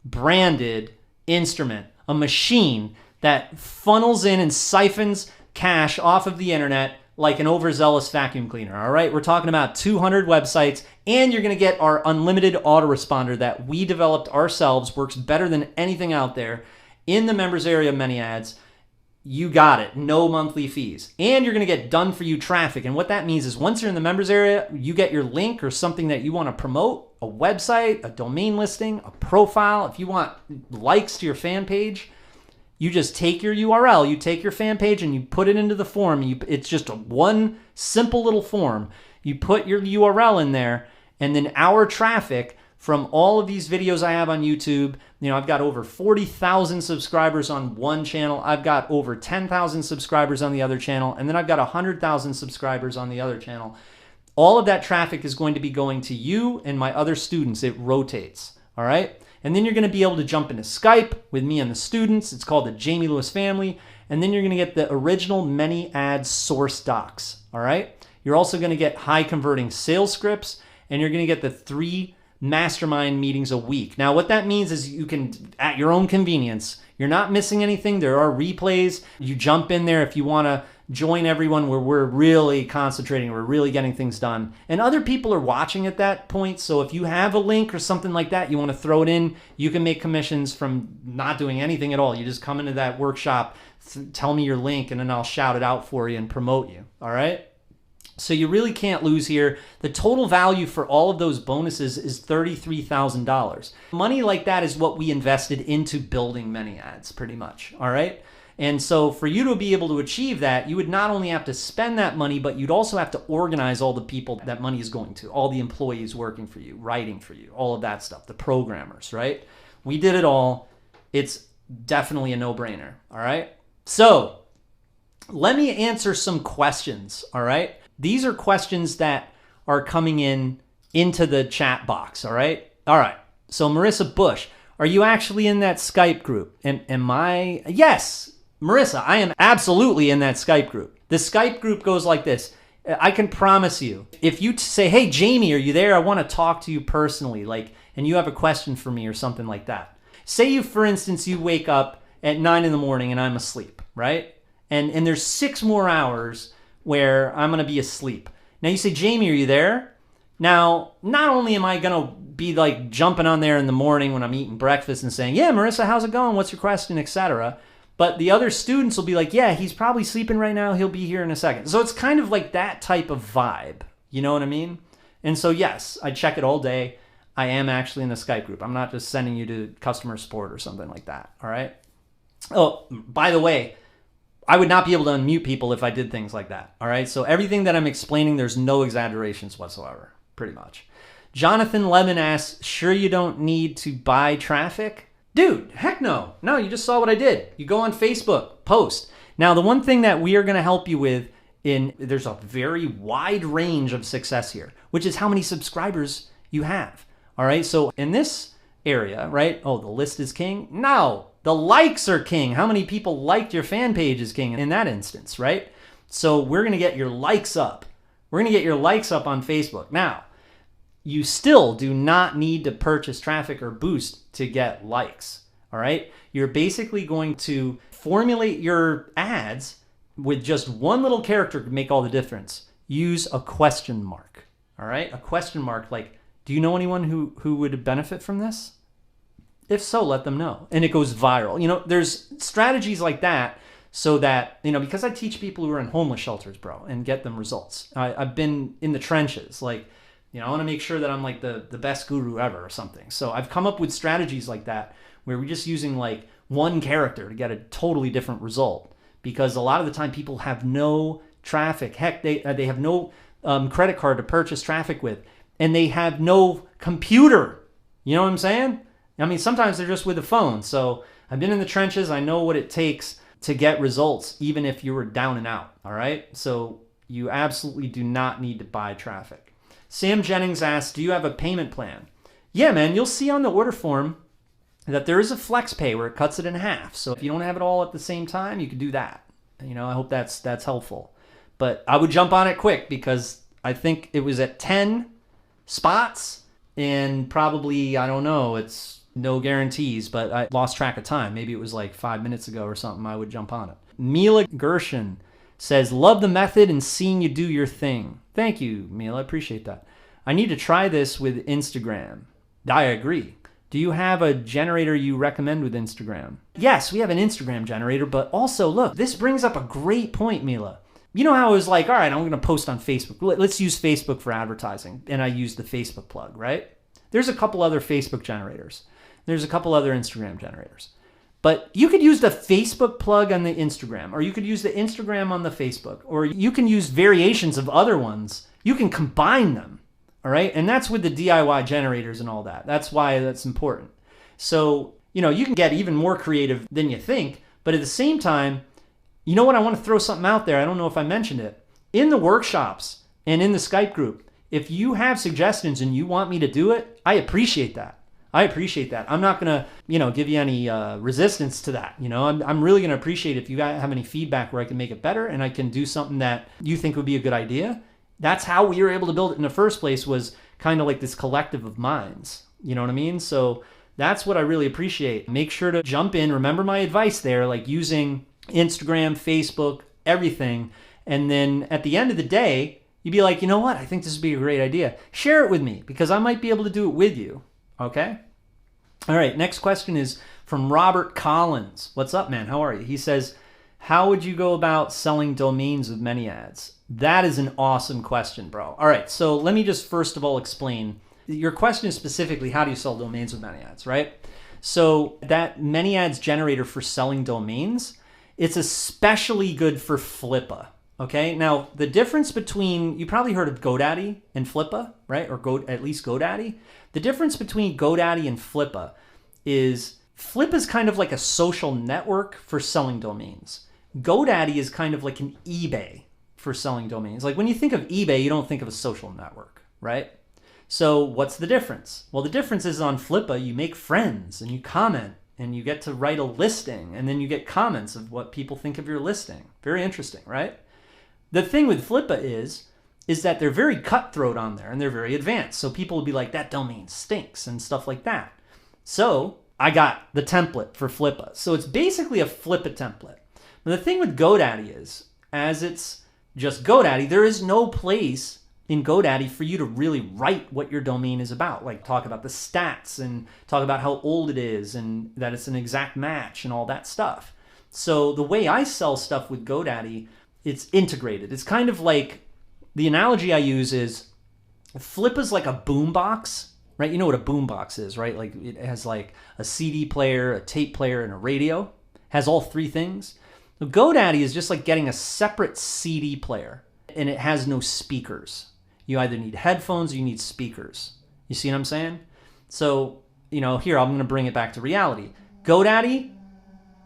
branded instrument, a machine that funnels in and siphons cash off of the internet like an overzealous vacuum cleaner. All right, we're talking about 200 websites, and you're going to get our unlimited autoresponder that we developed ourselves, works better than anything out there in the members area of ManyAds. You got it. No monthly fees. And you're going to get done for you traffic. And what that means is once you're in the members area, you get your link or something that you want to promote, a website, a domain listing, a profile. If you want likes to your fan page, you just take your URL, you take your fan page and you put it into the form. It's just one simple little form. You put your URL in there, and then our traffic from all of these videos I have on YouTube, I've got over 40,000 subscribers on one channel. I've got over 10,000 subscribers on the other channel. And then I've got 100,000 subscribers on the other channel. All of that traffic is going to be going to you and my other students. It rotates. All right. And then you're going to be able to jump into Skype with me and the students. It's called the Jamie Lewis family. And then you're going to get the original ManyAds source docs. All right. You're also going to get high converting sales scripts, and you're going to get the 3 mastermind meetings a week. Now, what that means is you can, at your own convenience, you're not missing anything. There are replays. You jump in there if you want to join everyone where we're really concentrating, we're really getting things done. And other people are watching at that point. So if you have a link or something like that, you want to throw it in, you can make commissions from not doing anything at all. You just come into that workshop, tell me your link, and then I'll shout it out for you and promote you. All right. So you really can't lose here. The total value for all of those bonuses is $33,000. Money like that is what we invested into building ManyAds, pretty much. All right. And so for you to be able to achieve that, you would not only have to spend that money, but you'd also have to organize all the people that money is going to, all the employees working for you, writing for you, all of that stuff, the programmers, right? We did it all. It's definitely a no-brainer. All right. So let me answer some questions. All right. These are questions that are coming into the chat box, all right? All right, so Marissa Bush, are you actually in that Skype group? Am I? Yes, Marissa, I am absolutely in that Skype group. The Skype group goes like this. I can promise you, if you say, hey, Jamie, are you there? I want to talk to you personally, and you have a question for me or something like that. Say for instance, you wake up at 9 in the morning and I'm asleep, right? And there's 6 more hours where I'm going to be asleep. Now you say, Jamie, are you there? Now, not only am I going to be jumping on there in the morning when I'm eating breakfast and saying, yeah, Marissa, how's it going? What's your question, etc. But the other students will be like, yeah, he's probably sleeping right now. He'll be here in a second. So it's kind of like that type of vibe. You know what I mean? And so, yes, I check it all day. I am actually in the Skype group. I'm not just sending you to customer support or something like that. All right? Oh, by the way, I would not be able to unmute people if I did things like that. All right. So everything that I'm explaining, there's no exaggerations whatsoever, pretty much. Jonathan Lemon asks, sure you don't need to buy traffic? Dude, heck no. No, you just saw what I did. You go on Facebook, post. Now, the one thing that we are going to help you with there's a very wide range of success here, which is how many subscribers you have. All right. So in this area, right? Oh, the list is king. No. The likes are king. How many people liked your fan page is king in that instance, right? So we're going to get your likes up. We're going to get your likes up on Facebook. Now, you still do not need to purchase traffic or boost to get likes. All right. You're basically going to formulate your ads with just one little character to make all the difference. Use a question mark. All right. A question mark like, do you know anyone who would benefit from this? If so, let them know. And it goes viral. You know, there's strategies like that so that, you know, because I teach people who are in homeless shelters, bro, and get them results. I've been in the trenches. Like, you know, I want to make sure that I'm like the best guru ever or something. So I've come up with strategies like that where we're just using like one character to get a totally different result. Because a lot of the time people have no traffic. Heck, they have no credit card to purchase traffic with. And they have no computer. You know what I'm saying? I mean, sometimes they're just with a phone. So I've been in the trenches. I know what it takes to get results, even if you were down and out. All right. So you absolutely do not need to buy traffic. Sam Jennings asks, do you have a payment plan? Yeah, man. You'll see on the order form that there is a flex pay where it cuts it in half. So if you don't have it all at the same time, you can do that. You know, I hope that's helpful. But I would jump on it quick because I think it was at 10 spots and probably, I don't know, it's no guarantees, but I lost track of time. Maybe it was like 5 minutes ago or something. I would jump on it. Mila Gershon says, love the method and seeing you do your thing. Thank you, Mila. I appreciate that. I need to try this with Instagram. I agree. Do you have a generator you recommend with Instagram? Yes, we have an Instagram generator, but also, look, this brings up a great point, Mila. You know how I was like, all right, I'm going to post on Facebook. Let's use Facebook for advertising. And I use the Facebook plug, right? There's a couple other Facebook generators. There's a couple other Instagram generators. But you could use the Facebook plug on the Instagram, or you could use the Instagram on the Facebook, or you can use variations of other ones. You can combine them, all right? And that's with the DIY generators and all that. That's why that's important. So, you know, you can get even more creative than you think, but at the same time, you know what? I want to throw something out there. I don't know if I mentioned it. In the workshops and in the Skype group, if you have suggestions and you want me to do it, I appreciate that. I appreciate that. I'm not going to, you know, give you any resistance to that. You know, I'm really going to appreciate if you guys have any feedback where I can make it better and I can do something that you think would be a good idea. That's how we were able to build it in the first place, was kind of like this collective of minds. You know what I mean? So that's what I really appreciate. Make sure to jump in. Remember my advice there, like using Instagram, Facebook, everything. And then at the end of the day, you'd be like, you know what? I think this would be a great idea. Share it with me because I might be able to do it with you. Okay? All right, next question is from Robert Collins. What's up, man? How are you? He says, how would you go about selling domains with ManyAds? That is an awesome question, bro. All right, so let me just first of all explain. Your question is specifically, how do you sell domains with ManyAds, right? So that ManyAds generator for selling domains, it's especially good for Flippa. Okay, now the difference between, you probably heard of GoDaddy and Flippa, right? Or at least GoDaddy. The difference between GoDaddy and Flippa is Flippa's kind of like a social network for selling domains. GoDaddy is kind of like an eBay for selling domains. Like when you think of eBay, you don't think of a social network, right? So what's the difference? Well, the difference is on Flippa, you make friends and you comment and you get to write a listing and then you get comments of what people think of your listing. Very interesting, right? The thing with Flippa is that they're very cutthroat on there and they're very advanced. So people will be like, that domain stinks and stuff like that. So I got the template for Flippa. So it's basically a Flippa template. But the thing with GoDaddy is, as it's just GoDaddy, there is no place in GoDaddy for you to really write what your domain is about. Like talk about the stats and talk about how old it is and that it's an exact match and all that stuff. So the way I sell stuff with GoDaddy, it's integrated. It's kind of like, the analogy I use is Flippa's like a boombox, right? You know what a boombox is, right? Like it has like a CD player, a tape player, and a radio. Has all three things. So GoDaddy is just like getting a separate CD player, and it has no speakers. You either need headphones or you need speakers. You see what I'm saying? So, you know, here, I'm going to bring it back to reality. GoDaddy,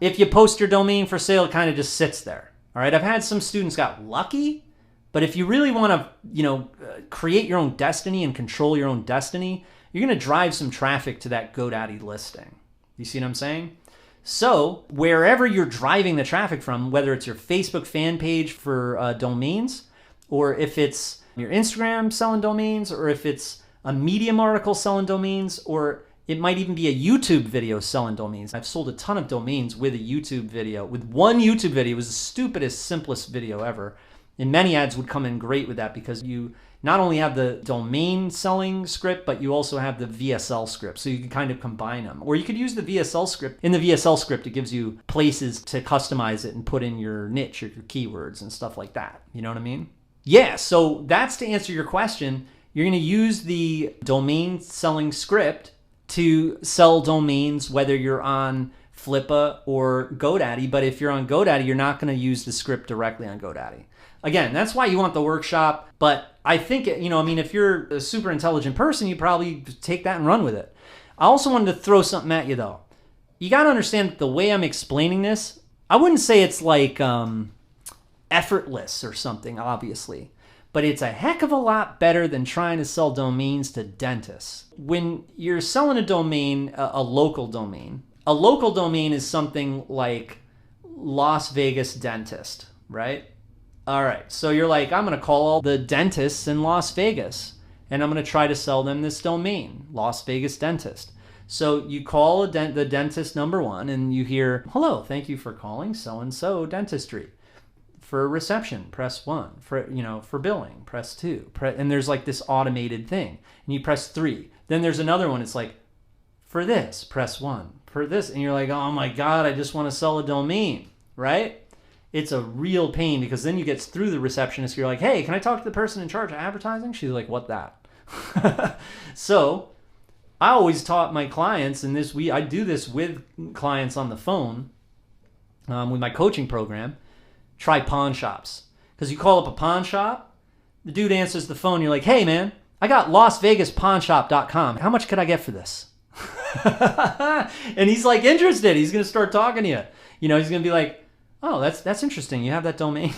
if you post your domain for sale, it kind of just sits there. All right, I've had some students got lucky, but if you really want to, you know, create your own destiny and control your own destiny, you're going to drive some traffic to that GoDaddy listing. You see what I'm saying? So wherever you're driving the traffic from, whether it's your Facebook fan page for domains, or if it's your Instagram selling domains, or if it's a Medium article selling domains, or It might even be a YouTube video selling domains. I've sold a ton of domains with a YouTube video. With one YouTube video, it was the stupidest, simplest video ever. And many ads would come in great with that because you not only have the domain selling script, but you also have the VSL script. So you can kind of combine them. Or you could use the VSL script. In the VSL script, it gives you places to customize it and put in your niche or your keywords and stuff like that. You know what I mean? Yeah, so that's to answer your question. You're going to use the domain selling script to sell domains, whether you're on Flippa or GoDaddy. But if you're on GoDaddy, you're not going to use the script directly on GoDaddy. Again, that's why you want the workshop. But I think, if you're a super intelligent person, you probably take that and run with it. I also wanted to throw something at you, though. You got to understand the way I'm explaining this. I wouldn't say it's like effortless or something, obviously. But it's a heck of a lot better than trying to sell domains to dentists. When you're selling a domain, a local domain is something like Las Vegas Dentist, right? All right, so you're like, I'm going to call all the dentists in Las Vegas, and I'm going to try to sell them this domain, Las Vegas Dentist. So you call the dentist number one, and you hear, hello, thank you for calling so-and-so dentistry. For reception, press 1. For billing, press 2. And there's like this automated thing. And you press 3. Then there's another one. It's like, for this, press 1. For this. And you're like, oh my God, I just want to sell a domain, right? It's a real pain because then you get through the receptionist. You're like, hey, can I talk to the person in charge of advertising? She's like, what that? So I always taught my clients, and I do this with clients on the phone with my coaching program. Try pawn shops. Because you call up a pawn shop, the dude answers the phone, you're like, hey man, I got LasVegasPawnShop.com. How much could I get for this? And he's like interested. He's going to start talking to you. He's going to be like, oh, that's interesting. You have that domain,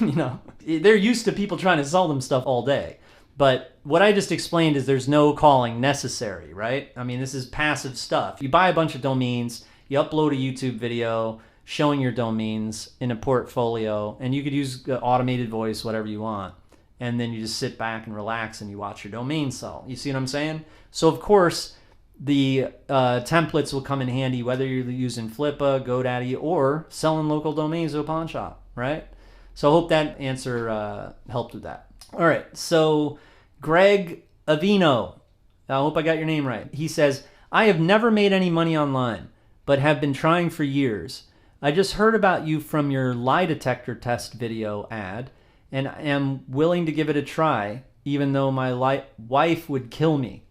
They're used to people trying to sell them stuff all day. But what I just explained is there's no calling necessary, right? I mean, this is passive stuff. You buy a bunch of domains, you upload a YouTube video showing your domains in a portfolio, and you could use automated voice, whatever you want. And then you just sit back and relax and you watch your domain sell. You see what I'm saying? So of course, the templates will come in handy whether you're using Flippa, GoDaddy, or selling local domains to a pawn shop, right? So I hope that answer helped with that. All right, so Greg Avino, I hope I got your name right. He says, I have never made any money online, but have been trying for years. I just heard about you from your lie detector test video ad and am willing to give it a try, even though my wife would kill me.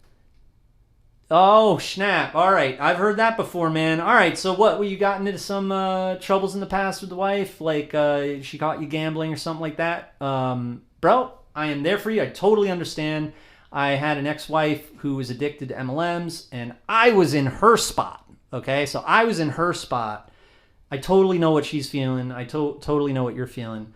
Oh, snap. All right. I've heard that before, man. All right. So what, you gotten into some troubles in the past with the wife? Like she caught you gambling or something like that? Bro, I am there for you. I totally understand. I had an ex-wife who was addicted to MLMs, and I was in her spot. Okay? So I was in her spot. I totally know what she's feeling. I totally know what you're feeling.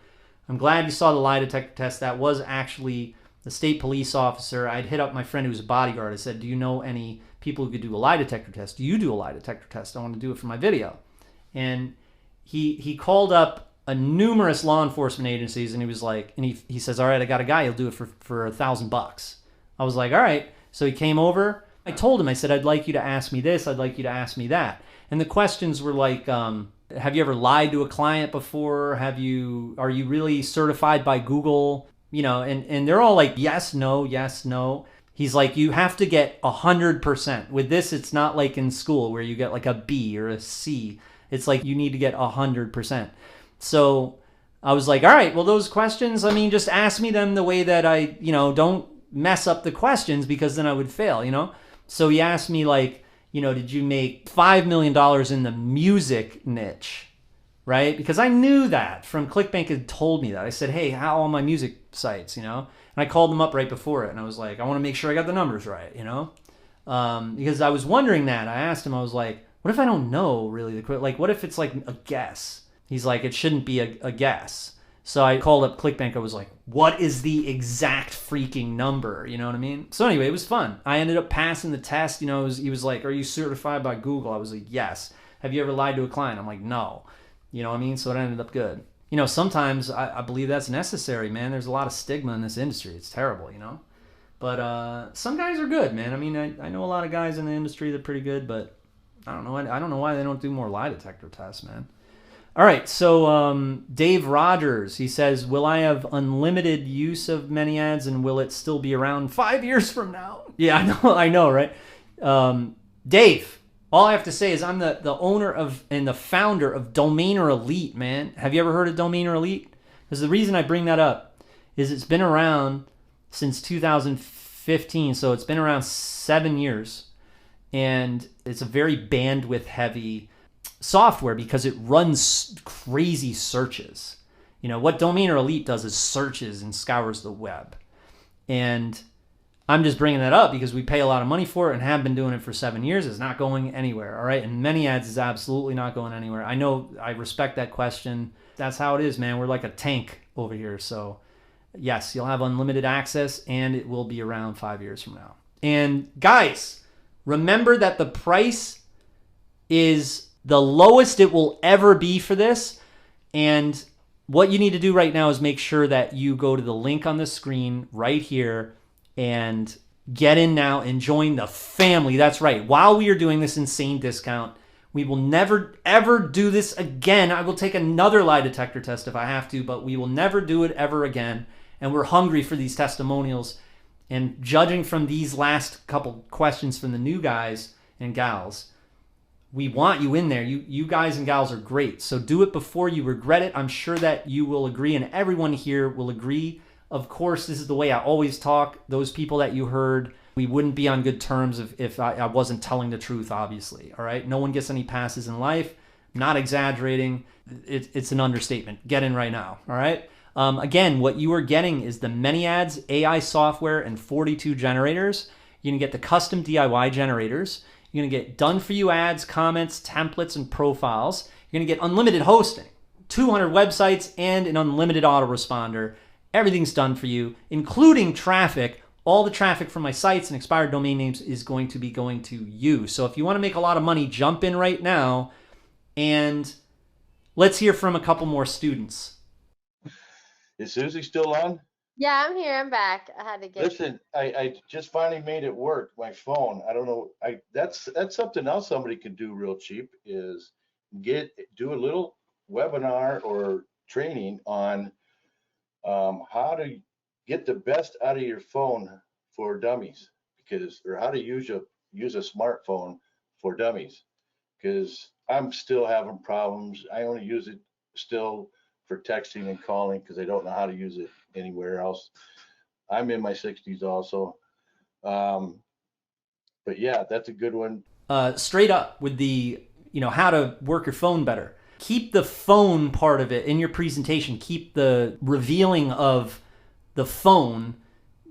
I'm glad you saw the lie detector test. That was actually the state police officer. I'd hit up my friend who was a bodyguard. I said, do you know any people who could do a lie detector test? Do you do a lie detector test? I want to do it for my video. And he called up numerous law enforcement agencies, and he was like, and he says, all right, I got a guy. He'll do it for $1,000. I was like, all right. So he came over. I told him, I said, I'd like you to ask me this. I'd like you to ask me that. And the questions were like, have you ever lied to a client before? Are you really certified by Google? And they're all like, yes, no, yes, no. He's like, you have to get 100%. With this, it's not like in school where you get like a B or a C. It's like you need to get 100%. So I was like, all right, well, those questions, just ask me them the way that I, don't mess up the questions because then I would fail, So he asked me like, did you make $5 million in the music niche, right? Because I knew that from ClickBank had told me that. I said, hey, how are my music sites, And I called them up right before it, and I was like, I want to make sure I got the numbers right, Because I was wondering that. I asked him, I was like, what if I don't know really what if it's like a guess? He's like, it shouldn't be a guess. So I called up ClickBank. I was like, what is the exact freaking number? You know what I mean? So anyway, it was fun. I ended up passing the test. He was like, are you certified by Google? I was like, yes. Have you ever lied to a client? I'm like, no. You know what I mean? So it ended up good. Sometimes I believe that's necessary, man. There's a lot of stigma in this industry. It's terrible, But some guys are good, man. I mean, I know a lot of guys in the industry that are pretty good, but I don't know why they don't do more lie detector tests, man. All right, so Dave Rogers, he says, will I have unlimited use of ManyAds and will it still be around 5 years from now? Yeah, I know, right? Dave, all I have to say is I'm the owner of and the founder of Domainer Elite, man. Have you ever heard of Domainer Elite? Because the reason I bring that up is it's been around since 2015, so it's been around 7 years. And it's a very bandwidth heavy software because it runs crazy searches. You know, what Domainer Elite does is searches and scours the web. And I'm just bringing that up because we pay a lot of money for it and have been doing it for 7 years. It's not going anywhere, all right? And ManyAds is absolutely not going anywhere. I know, I respect that question. That's how it is, man. We're like a tank over here. So yes, you'll have unlimited access and it will be around 5 years from now. And guys, remember that the price is the lowest it will ever be for this. And what you need to do right now is make sure that you go to the link on the screen right here and get in now and join the family. That's right. While we are doing this insane discount, we will never, ever do this again. I will take another lie detector test if I have to, but we will never do it ever again. And we're hungry for these testimonials. And judging from these last couple questions from the new guys and gals, we want you in there. You guys and gals are great. So do it before you regret it. I'm sure that you will agree, and everyone here will agree. Of course, this is the way I always talk. Those people that you heard, we wouldn't be on good terms if I wasn't telling the truth, obviously. All right? No one gets any passes in life. I'm not exaggerating. It's an understatement. Get in right now. All right? Again, what you are getting is the ManyAds AI software and 42 generators. You're going to get the custom DIY generators. You're going to get done-for-you ads, comments, templates, and profiles. You're going to get unlimited hosting, 200 websites, and an unlimited autoresponder. Everything's done for you, including traffic. All the traffic from my sites and expired domain names is going to be going to you. So if you want to make a lot of money, jump in right now. And let's hear from a couple more students. Is Susie still on? Yeah, I'm here. I'm back. I had to get. Listen, I just finally made it work. My phone. I don't know. That's something else somebody could do real cheap is do a little webinar or training on how to get the best out of your phone for dummies, or how to use a smartphone for dummies, because I'm still having problems. I only use it still for texting and calling because I don't know how to use it anywhere else. I'm in my 60s also. But yeah, that's a good one. Straight up with the, how to work your phone better. Keep the phone part of it in your presentation. Keep the revealing of the phone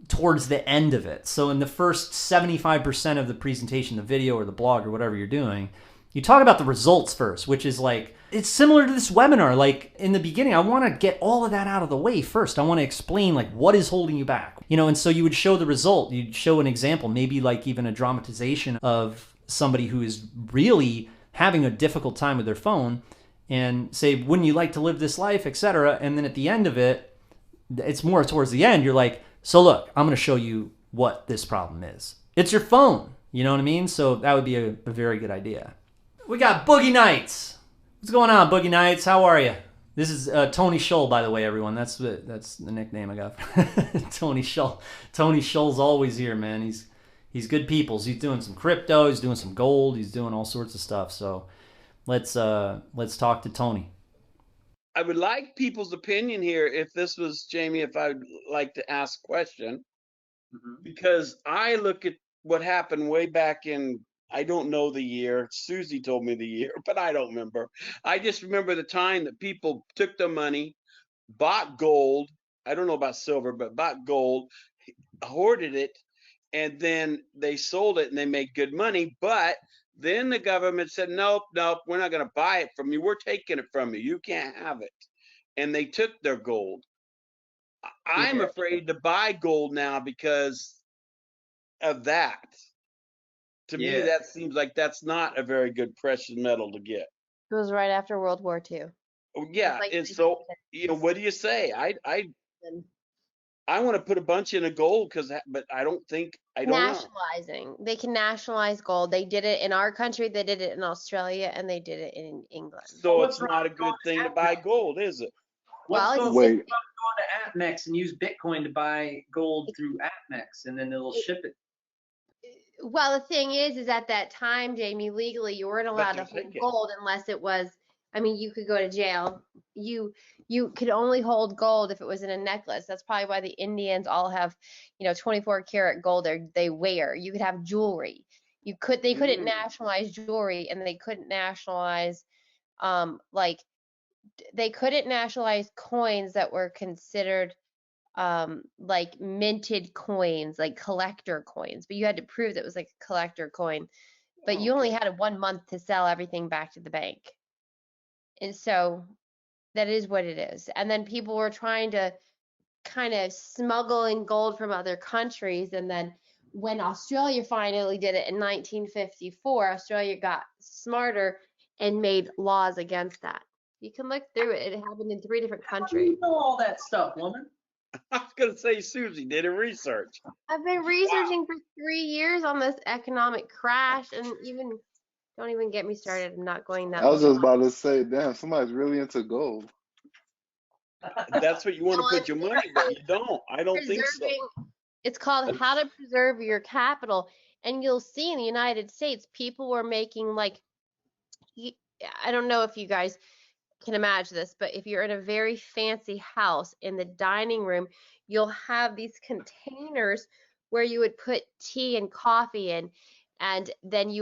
towards the end of it. So in the first 75% of the presentation, the video or the blog or whatever you're doing, you talk about the results first, which is like, it's similar to this webinar. Like in the beginning, I want to get all of that out of the way first. I want to explain like what is holding you back, and so you would show the result. You'd show an example, maybe like even a dramatization of somebody who is really having a difficult time with their phone and say, wouldn't you like to live this life, etc. And then at the end of it, it's more towards the end. You're like, so look, I'm going to show you what this problem is. It's your phone. You know what I mean? So that would be a very good idea. We got Boogie Nights. What's going on, Boogie Nights? How are you? This is Tony Shull, by the way, everyone. That's the nickname I got. Tony Shull. Tony Shull's always here, man. He's good peoples. He's doing some crypto. He's doing some gold. He's doing all sorts of stuff. So let's talk to Tony. I would like people's opinion here. If this was Jamie, if I would like to ask a question, because I look at what happened way back in. I don't know the year. Susie told me the year, but I don't remember. I just remember the time that people took their money, bought gold. I don't know about silver, but bought gold, hoarded it, and then they sold it and they made good money. But then the government said, nope, we're not going to buy it from you. We're taking it from you. You can't have it. And they took their gold. I'm afraid to buy gold now because of that. To me, that seems like that's not a very good precious metal to get. It was right after World War II. Oh, yeah, and so what do you say? I want to put a bunch in a gold but I don't know. Nationalizing. They can nationalize gold. They did it in our country, they did it in Australia, and they did it in England. So it's not a good thing to buy gold, is it? What's Well, going it's to APMEX and use Bitcoin to buy gold through APMEX, and then it'll ship it? Well, the thing is at that time, Jamie, legally, you weren't allowed to hold gold unless it was, I mean, you could go to jail. You could only hold gold if it was in a necklace. That's probably why the Indians all have, 24 karat gold they wear. You could have jewelry. They couldn't nationalize jewelry, and they couldn't nationalize, they couldn't nationalize coins that were considered like minted coins, like collector coins, but you had to prove that it was like a collector coin. But you only had 1 month to sell everything back to the bank. And so that is what it is. And then people were trying to kind of smuggle in gold from other countries. And then when Australia finally did it in 1954, Australia got smarter and made laws against that. You can look through it. It happened in 3 different countries. You know all that stuff, woman. I was going to say Susie did a research. I've been researching for 3 years on this economic crash, and don't even get me started. I'm not going that. I was just about to say, damn, somebody's really into gold. That's what you want to put your money, but you don't. I don't think so. It's called How to Preserve Your Capital, and you'll see in the United States, people were making I don't know if you guys can imagine this, but if you're in a very fancy house, in the dining room, you'll have these containers where you would put tea and coffee in, and then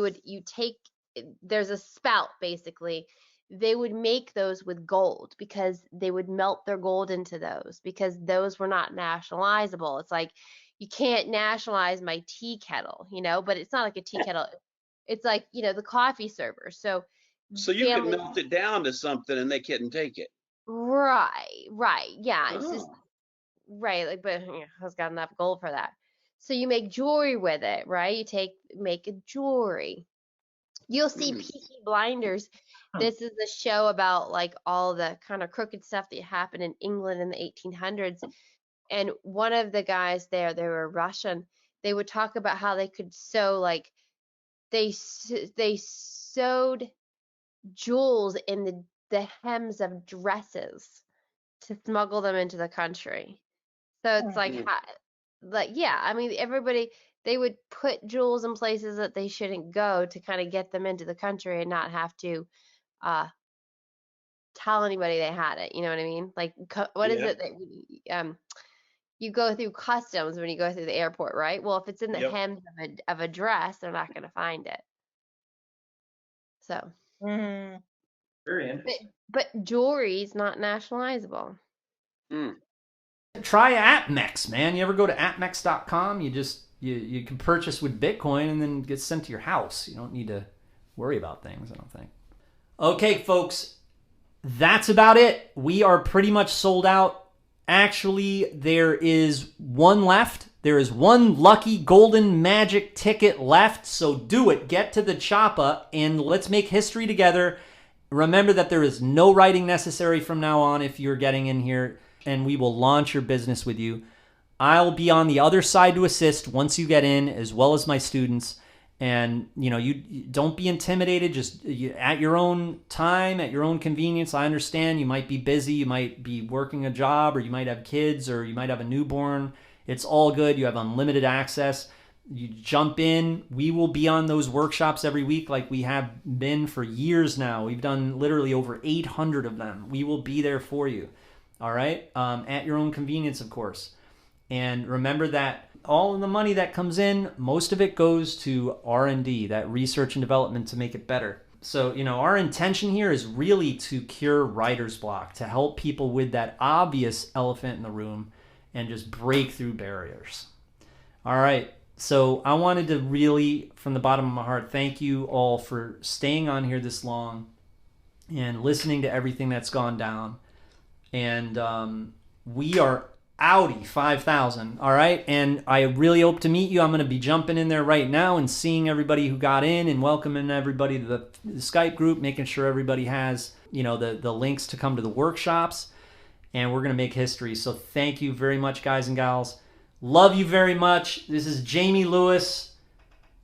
there's a spout basically. They would make those with gold because they would melt their gold into those because those were not nationalizable. It's like, you can't nationalize my tea kettle, but it's not like a tea kettle. It's like, the coffee server. So you can melt it down to something and they couldn't take it. Right. Yeah. It's just right. But who's got enough gold for that? So you make jewelry with it, right? Make a jewelry. You'll see Peaky Blinders. This is the show about all the kind of crooked stuff that happened in England in the 1800s. And one of the guys there, they were Russian. They would talk about how they could sew, they sewed jewels in the hems of dresses to smuggle them into the country. So it's everybody, they would put jewels in places that they shouldn't go to kind of get them into the country and not have to tell anybody they had it. You know what I mean? What is it that you go through customs when you go through the airport, right? Well, if it's in the hems of a dress, they're not going to find it. So. Very interesting. But jewelry is not nationalizable. Try APMEX, man. You ever go to APMEX.com? You can purchase with Bitcoin and then get sent to your house. You don't need to worry about things, I don't think. Okay, folks, that's about it. We are pretty much sold out. Actually, there is one left. There is one lucky golden magic ticket left. So do it. Get to the choppa and let's make history together. Remember that there is no writing necessary from now on if you're getting in here, and we will launch your business with you. I'll be on the other side to assist once you get in, as well as my students. And, you don't be intimidated. Just at your own time, at your own convenience. I understand you might be busy. You might be working a job, or you might have kids, or you might have a newborn. It's all good. You have unlimited access. You jump in. We will be on those workshops every week like we have been for years now. We've done literally over 800 of them. We will be there for you. All right? At your own convenience, of course. And remember that all of the money that comes in, most of it goes to R&D, that research and development to make it better. So, our intention here is really to cure writer's block, to help people with that obvious elephant in the room and just break through barriers. All right. So I wanted to really, from the bottom of my heart, thank you all for staying on here this long and listening to everything that's gone down. And we are Audi 5000, all right? And I really hope to meet you. I'm going to be jumping in there right now and seeing everybody who got in and welcoming everybody to the Skype group, making sure everybody has, the links to come to the workshops. and we're going to make history. So thank you very much, guys and gals. Love you very much. This is Jamie Lewis.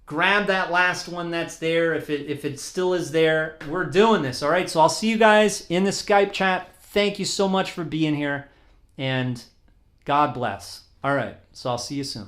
Grab that last one that's there if it still is there. We're doing this, all right? So I'll see you guys in the Skype chat. Thank you so much for being here, and God bless. All right, so I'll see you soon.